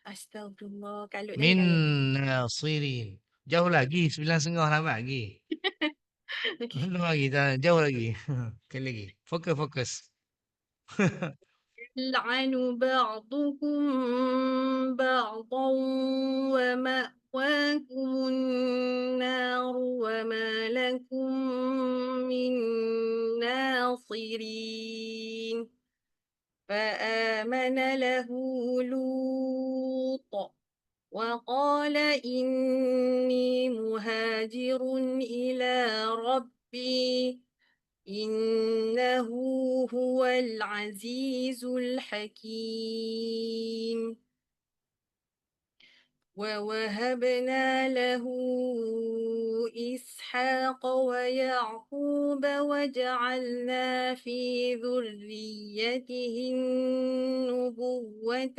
أستغفر الله kalut Min lagi. nasirin. Jauh lagi, 9.30 lambat lagi. Belum lagi, jauh lagi. Sekali lagi. Fokus. يلعن بعضكم بعضا ومأواكم النار وما لكم من ناصرين فآمن له لوط وقال إني مهاجر إلى ربي إنه هو العزيز الحكيم ووهبنا له إسحاق ويعقوب وجعلنا في ذريته النبوة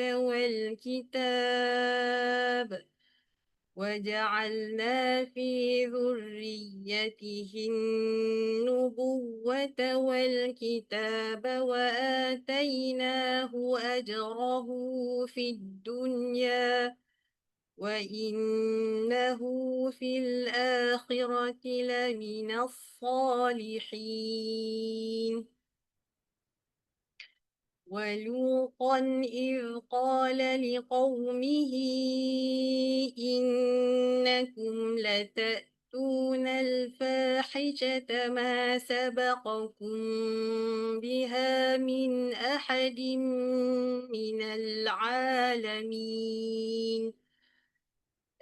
والكتاب وآتيناه أجره في الدنيا وإنه في الآخرة لمن الصالحين ولوطا إذ قال لقومه إنكم لتأتون الفاحشة ما سبقكم بها من أحد من العالمين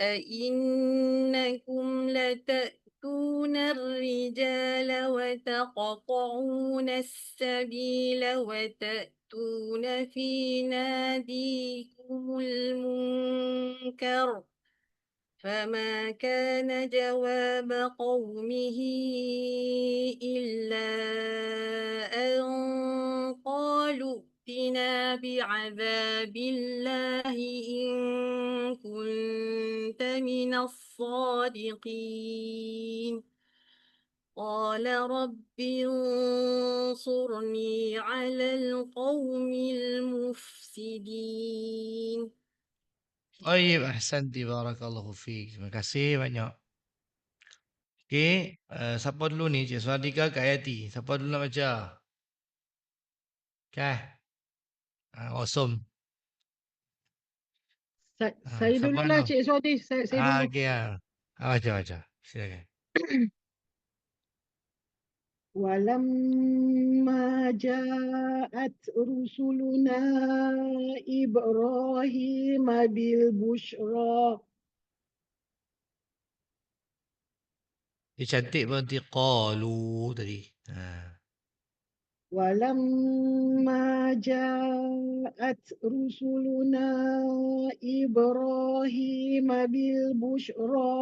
أئنكم لتأتون الرجال وتقطعون السبيل وتأتون في ناديكم المنكر فما كان جواب قومه إلا أن قالوا ائتنا بعذاب الله إن كنت من الصادقين قال رب انصرني على القوم المفسدين. Baik, ahsanti, barakallahu fiik. Terima kasih banyak. Okey, siapa dulu ni? Cik Suhadika, Kak Yati. Siapa dulu nak baca? Okay. Awesome. Saya Siapa dululah dulu? Cik Suhadi. Saya dulu. Okey. Baca. Silakan. ولما جاءت رسلنا إبراهيم بالبشرى Dia cantik pun nanti qalu tadi. ولما جاءت رسلنا إبراهيم بالبشرى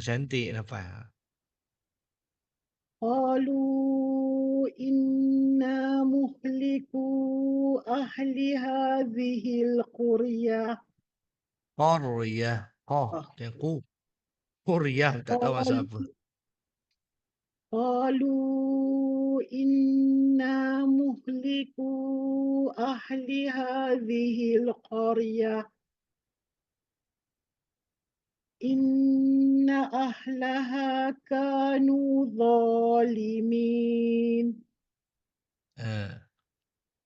Cantik nampak. قالوا إنا مهلكو أهل هذه القرية Qaryah. Qaryah tak tahu maksud apa. قالوا إنا مهلكو أهل هذه القرية إن أهلها كانوا ظالمين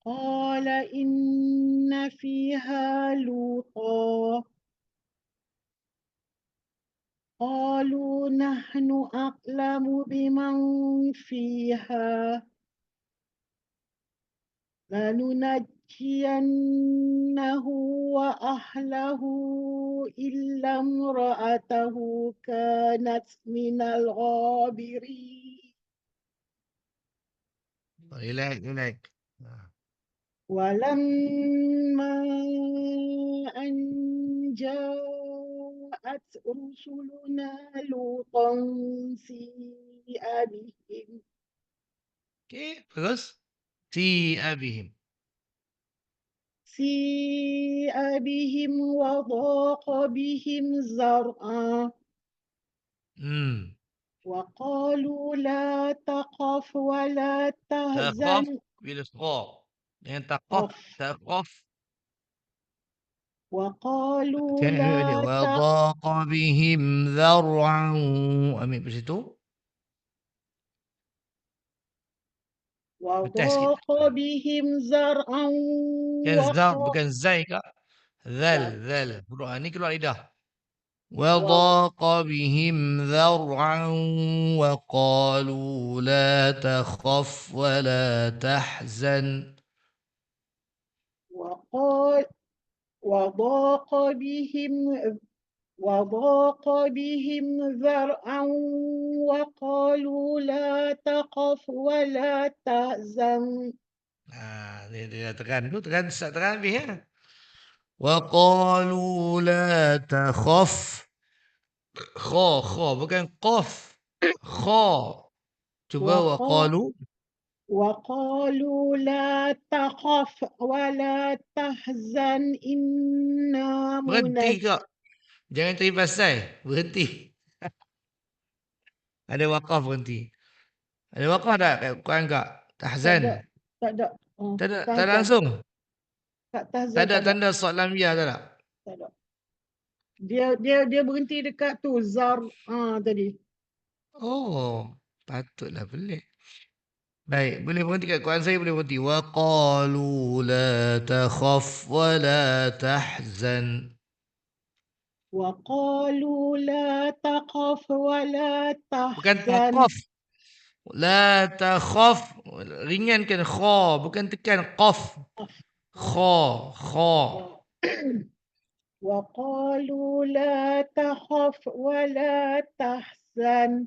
قال إن فيها لوطا قالوا نحن أعلم بمن فيها لَنَجِّيَنَّهُ وَأَهْلَهُ إِلَّا امْرَأَتَهُ كَانَتْ مِنَ الْغَابِرِينَ Relax. وَلَمَّا أَنْ جَاءَتْ رُسُلُنَا لُوطًا سِيءَ بِهِمْ Okay, terus. Si abihim. وضاق بهم ذرعا وقالوا لا تخف ولا Takhaf تحزن bila kha. Dengan takhaf. Takhaf. وقالوا Ambil balik. لا Wadaqa bihim dhar'an. Ambil pada situ. Betul sikit. وضاق بهم ذرعا Bukan zar, bukan zai kak. Zal. Huruf ni keluar lidah. وضاق بهم ذرعا وقالوا لا تخف ولا تحزن وضاق بهم ذرعا وقالوا لا تخف ولا تحزن dia tekan tu, tekan habis ya. وقالوا لا تخف kha bukan qaf kha cuba وقالوا لا تخف ولا تحزن إنا berhenti kak jangan terima pasal berhenti ada waqaf berhenti ada waqaf tak kat Quran kak tahzan tak ada tak ada langsung tak ada tak tanda soalan ya tak ada dia berhenti dekat tu zar tadi oh patutlah pelik baik boleh berhenti kat Quran saya boleh berhenti wa qalu la takhaf wa la tahzan وقالوا لا تخف ولا bukan تحزن taqaf la takhaf ringankan kha bukan tekan qaf kha وقالوا لا تخف ولا تحزن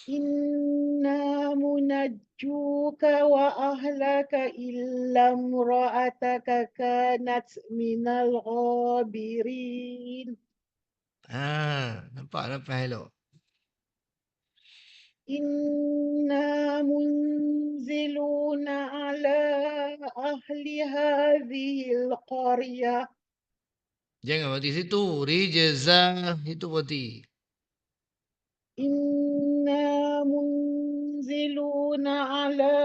إنا منجوك وأهلك إلا امرأتك كانت من الغابرين nampak hello إنا منزلون على أهل هذه القرية jangan berhenti situ rijza itu berhenti إنا منزلون على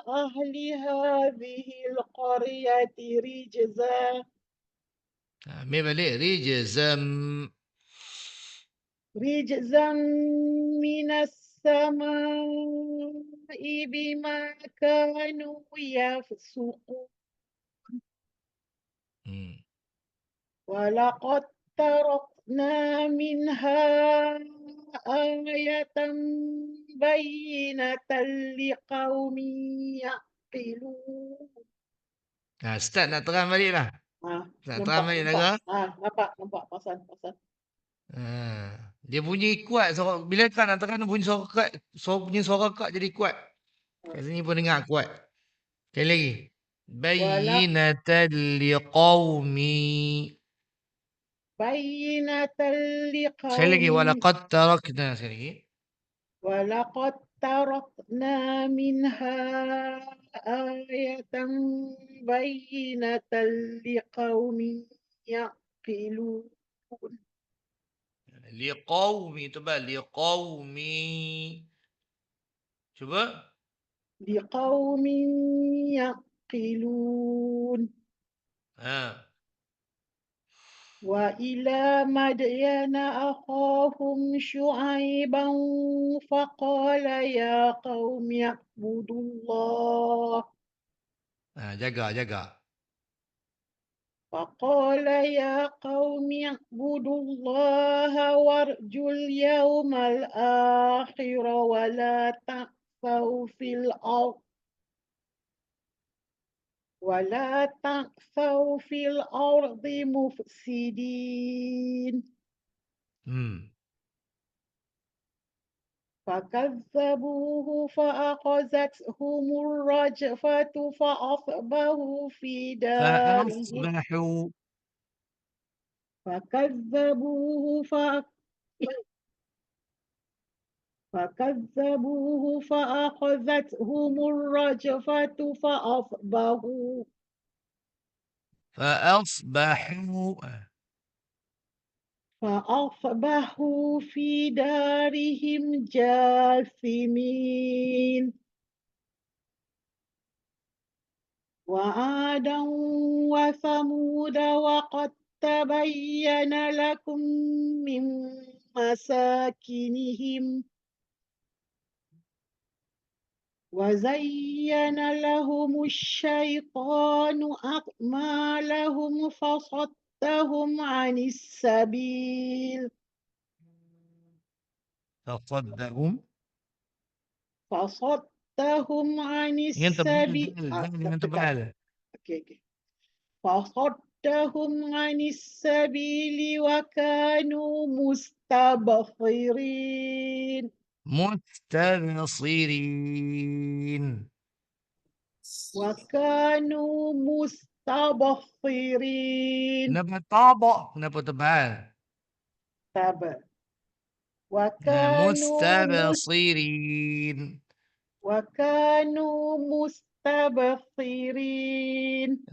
أهل هذه القرية رجزا ambil balik رجزا من السماء بما كانوا يفسقون ولقد تركنا منها آية بينة لقوم يعقلون start nak terang balik lah nak terang balik lah nampak pasal dia bunyi kuat suara, bila kan nak terang bunyi suara kuat bunyi suara kak jadi kuat kat sini pun dengar kuat sekali lagi bayyinatan liqaumi sekali lagi walaqad tarakna sekali lagi ولقد تركنا منها آية بينة لقوم يعقلون liqaumi tebal liqaumi cuba لقوم يعقلون وإلى مدين أخاهم شعيبا فقال يا قوم اعبدوا الله jaga فقال يا قوم اعبدوا الله وارجوا اليوم الآخر ولا تعثوا في الأرض ولا تعثوا في الأرض مفسدين فكذبوه فأخذتهم الرجفة فأصبحوا في دارهم فكذبوه فأخذتهم الرجفة فأصبحوا في دارهم جاثمين وعادا وثمود وقد تبين لكم من مساكنهم وزين لهم الشيطان أعمالهم فصدهم عن السبيل فصدهم عن السبيل فصدهم عن السبيل وكانوا مستبصرين وكانوا مستبصرين Kenapa tebal? تبع وكانوا مستبصرين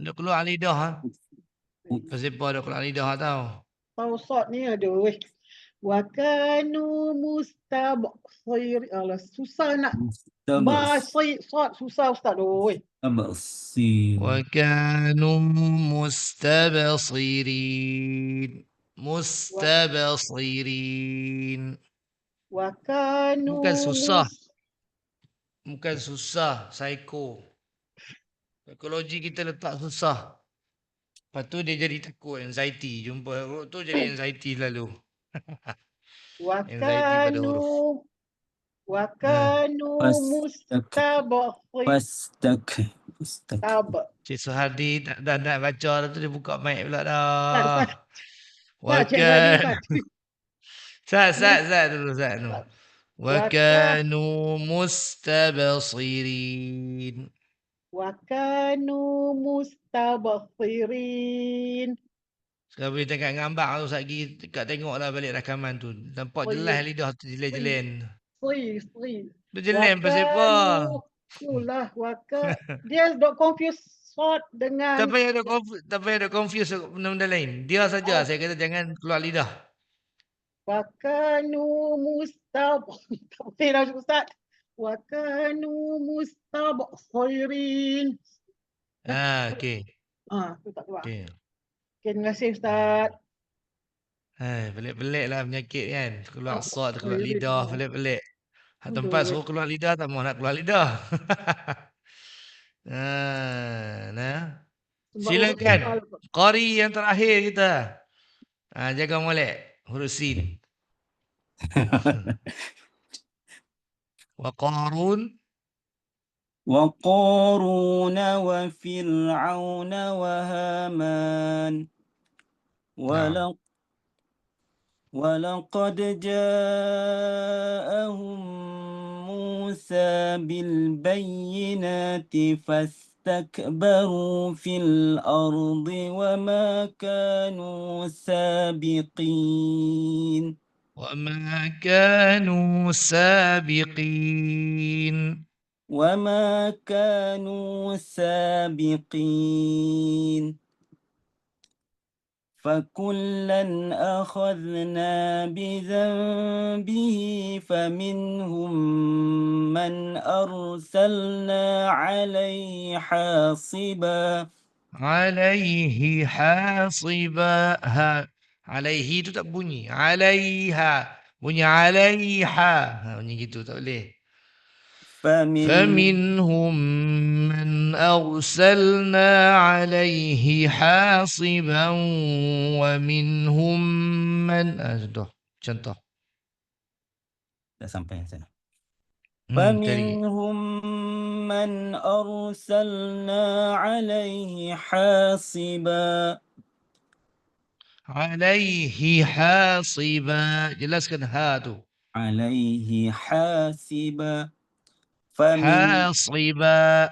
Duk keluar lidah. Ha? Pasal apa duk keluar lidah tau? Tausat ni aduh. وكانوا مستبصرين. Allah susah nak bahasa sat susah Ustaz. Oi. Tabasir. وكانوا مستبصرين. وكانوا Bukan susah. Bukan susah. Psikologi kita letak susah. Lepas tu dia jadi takut, anxiety. Jumpa huruf tu jadi anxiety lalu. Anxiety pada huruf. وكانوا مستبصرين. Fastak. Cik Suhardi dah nak baca dah tu dia buka mic pula dah. Sat dulu. وكانوا مستبصرين. وكانوا مستبصرين. Sekarang boleh tengok gambar tu lagi dekat tengoklah balik rakaman tu. Nampak jelas lidah tu jelen-jelen. Dia jelen pasal apa? Itulah dia dok confuse short dengan Tak payah ada confuse benda-benda lain. Dia saja saya kata jangan keluar lidah. وكانوا مستبصرين. Ustaz. وكانوا مستبصرين. Okey. Tu tak keluar. Okey. Terima kasih Ustaz. Pelik-pelik lah penyakit kan. Keluar sot, keluar lidah, pelik-pelik. Hak tempat suruh keluar lidah, tak mau nak keluar lidah. Silakan. Qari yang terakhir kita. Jaga molek. Huruf sin. وقارون وفرعون وهامان ولقد جاءهم موسى بالبينات فاستكبروا في الأرض وما كانوا سابقين. فكلا أخذنا بذنبه فمنهم من أرسلنا عليه حاصبا. Alaihi tu tak bunyi. Alaiha. Bunyi alaiha. Bunyi gitu tak boleh. فمنهم من أرسلنا عليه حاصبا ومنهم من contoh. Dah sampai sana. Tadi. فمنهم من أرسلنا عليه حاصبا. عليه حاصبا. Jelaskan ha tu. عليه حاسبا. فمن حاصبا.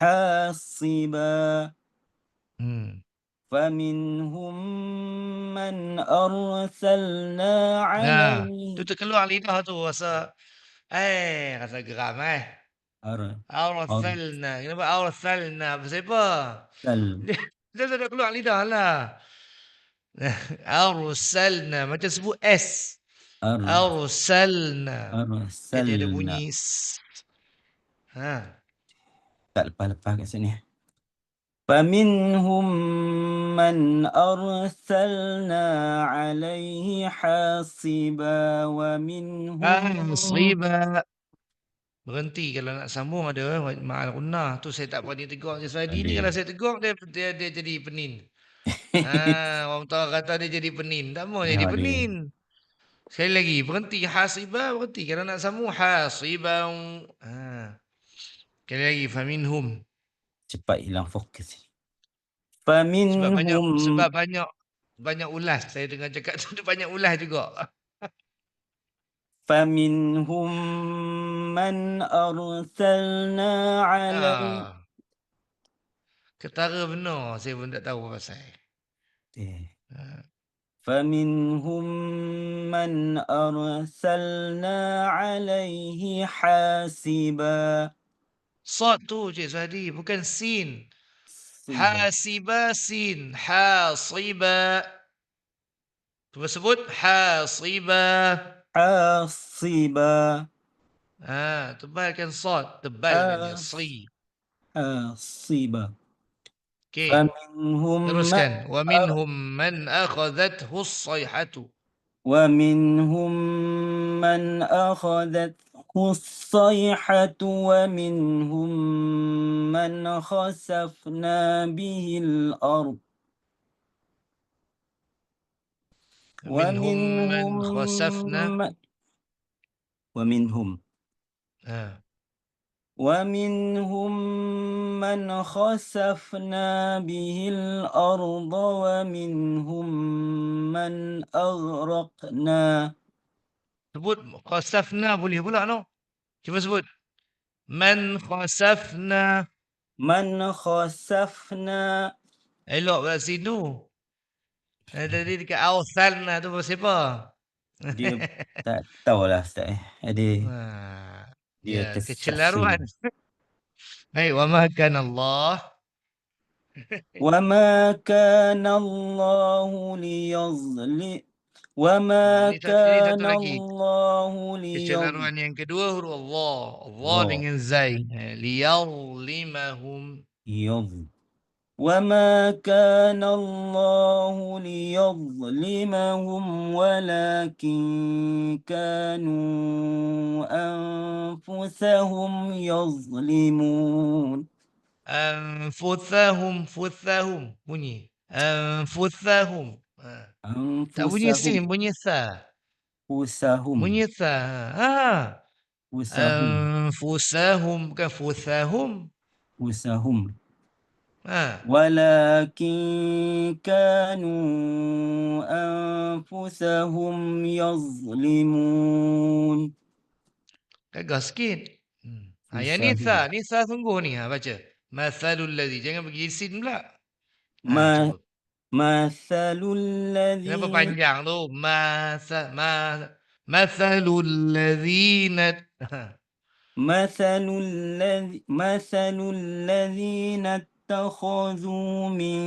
حاصبا. فمنهم من أرسلنا Tu عليه terkeluar lidah tu rasa rasa geram Arsalna. Kenapa arsalna? Pasal apa? Dia tak keluar lidah lah. Arsalna. Macam sebut S. Arsalna. Dia ada أرسلنا. bunyi S. Tak lepas-lepas kat sini. فمنهم من أرسلنا عليه حاصبا ومنهم Hasiba. Berhenti kalau nak sambung ada ma'al gunnah. Tu saya tak berani tegur je Suhaidi ni. Kalau saya tegur dia jadi penin. Orang tahu kata dia jadi penin. Tak mau jadi penin. Sekali lagi berhenti hasiba, berhenti. Kalau nak sambung hasibang. Sekali lagi faminhum. Cepat hilang fokus. Faminhum. Sebab banyak ulas. Saya dengar cakap tu banyak ulas juga. فمنهم من أرسلنا عليه. Ketara benar. Saya pun tak tahu apa pasal. فمنهم من أرسلنا عليه حاسبا. Sad tu Cik Suhadi. Bukan sin. Hasiba sin. Hasiba. Cuba sebut hasiba. حاصبا. Tebalkan sad. Tebalkan dia. Si. حاصبا. Okay. فمنهم Teruskan. وَمِنْهُمْ مَنْ أَخَذَتْهُ الصَّيْحَةُ. ومنهم من أخذته الصيحة ومنهم من خسفنا به الأرض. ومنهم من خسفنا. ومنهم من خسفنا به الأرض ومنهم من أغرقنا. Sebut khasafna boleh pula no. Cuba sebut. Man khasafna. من خسفنا. Elok kat situ. Tadi dekat awsalna tu pasal apa? Dia tak tahulah Ustaz. Dia kecelaruan. Baik, wa ma kana Allah. وما كان الله ليظلم. وما كان الله Kecelaruan yang kedua huruf Allah. Allah dengan zai. Liyazlimahum. وما كان الله ليظلمهم ولكن كانوا أنفسهم يظلمون. Futhahum bunyi. Futhahum. Tak bunyi sin, bunyi tha. Bunyi tha. Fusahum bukan futhahum. Fusahum. ولكن كانوا أنفسهم يظلمون. Gagah sikit. Yang ni tha. Ni tha sungguh ni. Baca. Mathalul ladhi. Jangan bagi sin pula. Mathalul ladhi. Kenapa panjang tu? Mathalul ladhina. مثل الذين اتخذوا من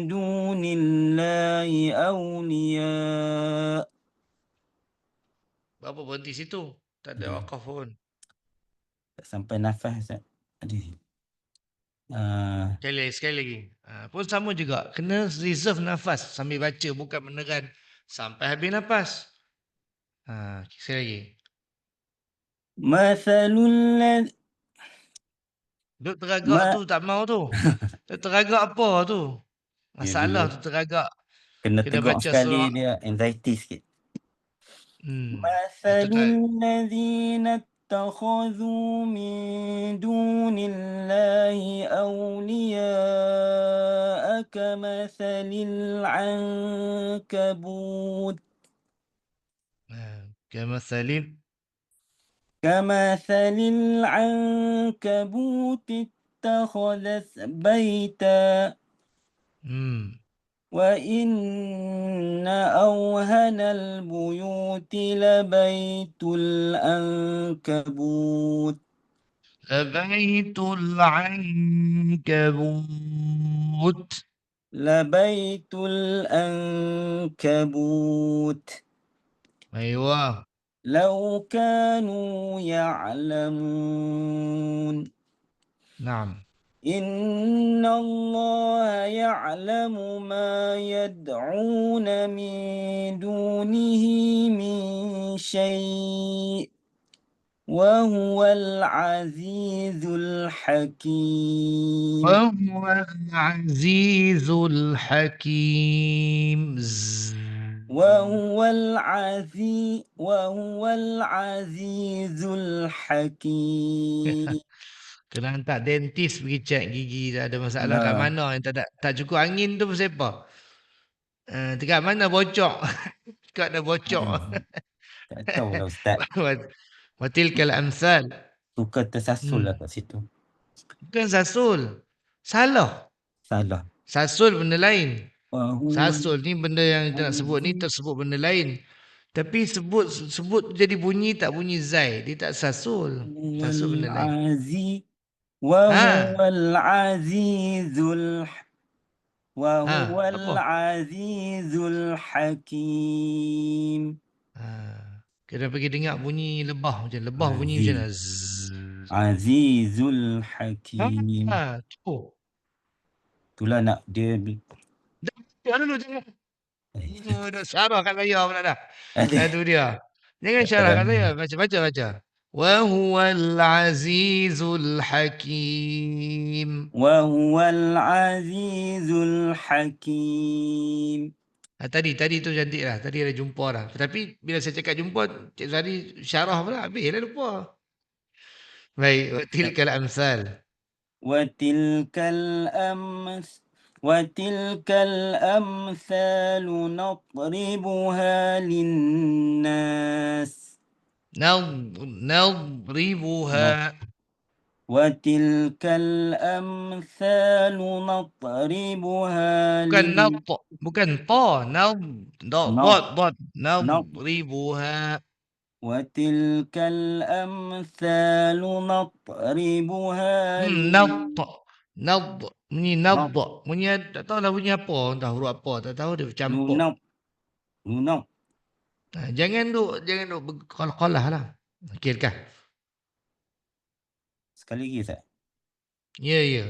دون الله أولياء. Berapa berhenti situ? Tak ada wakaf pun. Tak sampai nafas tadi. Sekali lagi. Pun sama juga. Kena reserve nafas sambil baca. Bukan meneran sampai habis nafas. Sekali lagi. Mathalul Duk teragak tu tak mau tu. Teragak apa tu? Masalah tu teragak. Kena tegur sekali surah. Dia anxiety sikit. Mathalul ladhina اتخذوا من دون الله أولياء كمثل العنكبوت كمثل اتخذت بيتا وإن أوهن البيوت لبيت العنكبوت لبيت العنكبوت أيوة لو كانوا يعلمون نعم إن الله يعلم ما يدعون من دونه من شيء وهو العزيز الحكيم وهو العزيز الحكيم وهو العزيز الحكيم Kena hantar dentist pergi cek gigi dah ada masalah kat mana yang tak cukup angin tu pasal apa? Dekat mana bocor? Dekat ada bocor. Tak tahulah Ustaz. Watilkal amsal. Suka tersasul lah kat situ. Bukan sasul. Salah. Sasul benda lain. Sasul ni benda yang kita nak sebut ni tersebut benda lain. Tapi sebut jadi bunyi tak bunyi zai. Dia tak sasul. Sasul benda lain. وهو العزيز الحكيم. Kena pergi dengar bunyi lebah macam lebah bunyi macam mana? Azizul Hakim. Tu. Itulah nak dia. Jangan dulu jangan. Dah syarah kat saya pula dah. Itu dia. Jangan syarah kat saya. Baca. Wa huwal azizul hakim. Tadi tu cantik lah. Tadi ada jumpa dah. Tapi bila saya cakap jumpa, Cik Zari syarah pula. Habis lah lupa. Baik. Tilkal amsal. وتلك الأمثال نضربها للناس نضربها وتلك الأمثال نضربها bukan ta نضربها وتلك الأمثال نضربها bunyi bunyi tak tahu lah bunyi apa, entah huruf apa, tak tahu dia campur. Jangan duk qalqalah lah. Okey kah? Sekali lagi Ustaz. Ya.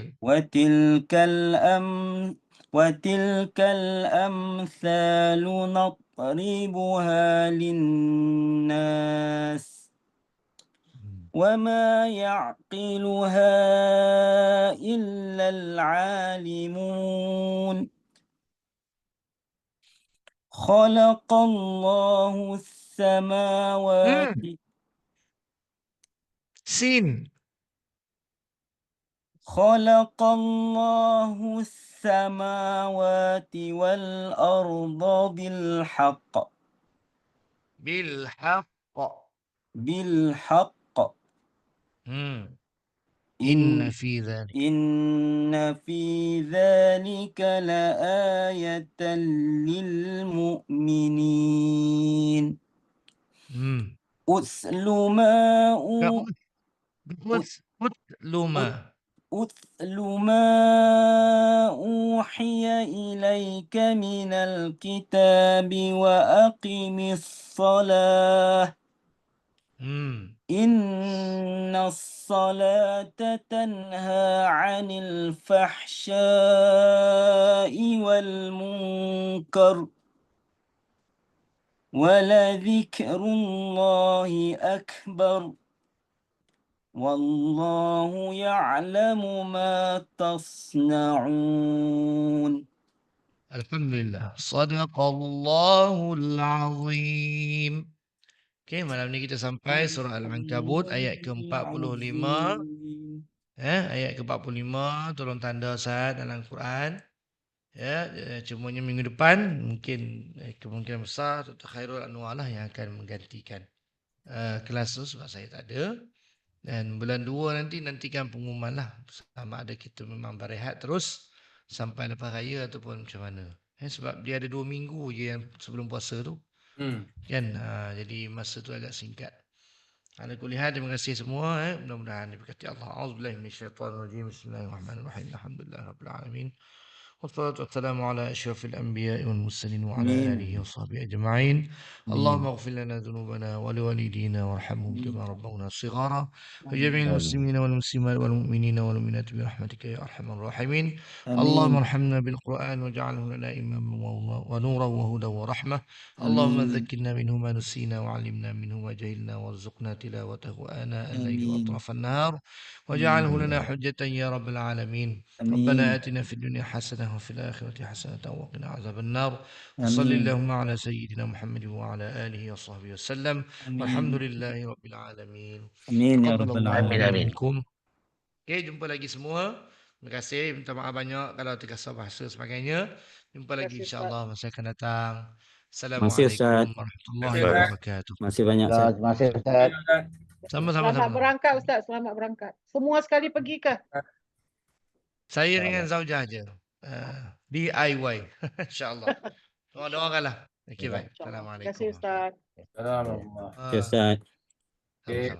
وتلك الأمثال نضربها للناس وما يعقلها إلا العالمون خلق الله السماوات خلق الله السماوات والأرض بالحق إن في ذلك لآية للمؤمنين أتل ما أوحي إليك من الكتاب وأقم الصلاة إن الصلاة تنهى عن الفحشاء والمنكر ولذكر الله أكبر والله يعلم ما تصنعون. Alhamdulillah. Sadaqallahul azim. Okey, malam ni kita sampai surah Al-Ankabut ayat ke-45. Ayat ke-45, tolong tanda Ustaz dalam Quran. Ya, cumanya minggu depan mungkin kemungkinan besar Dr. Khairul Anwar lah yang akan menggantikan kelas tu sebab saya tak ada. Dan bulan 2 nantikan pengumuman lah sama ada kita memang berehat terus sampai lepas raya ataupun macam mana. Sebab dia ada 2 minggu je yang sebelum puasa tu. Kan? Jadi masa tu agak singkat. Ala kulli hal, terima kasih semua. Mudah-mudahan diberkati Allah. Auzubillahi minasyaitonirrajim. Bismillahirrahmanirrahim. Alhamdulillahirabbil alamin. Wassalatu wassalamu ala asyrafil anbiya'i wal mursalin wa ala alihi wa sahbihi ajma'in. Allahumma ighfir lana dhunubana wa liwalidina warhamhum kama rabbawna shighara. Wa jami'il muslimina wal muslimat wal mu'minina wal mu'minat bi rahmatika ya arhamar rahimin. Allahumma arhamna bil Qur'an waj'alhu lana imaman wa nuran wa hudan wa rahmah. Allahumma dhakkirna minhu ma nusina wa 'allimna minhu ma jahilna warzuqna tilawatahu ana al-laili wa atrafan nahar. Waj'alhu lana hujjatan ya rabbal alamin. ربنا آتنا في الدنيا حسنة وفي الآخرة حسنة وقنا عذاب النار. وصل اللهم على سيدنا محمد وعلى آله وصحبه وسلم. والحمد لله رب العالمين. تقبل الله منكم. Okay, jumpa lagi semua. Terima kasih. Minta maaf banyak kalau terkasar bahasa sebagainya. Jumpa lagi insya-Allah masa akan datang. Assalamualaikum warahmatullahi wabarakatuh. Masih banyak Ustaz. Terima kasih Ustaz. Sama-sama. Selamat berangkat Ustaz, selamat berangkat. Semua sekali pergi ke? Saya dengan Zaujah je. DIY. InsyaAllah. Doakanlah. Okey, baik. Terima Assalamualaikum. kasih Ustaz. Assalamualaikum. Ustaz. Sama-sama.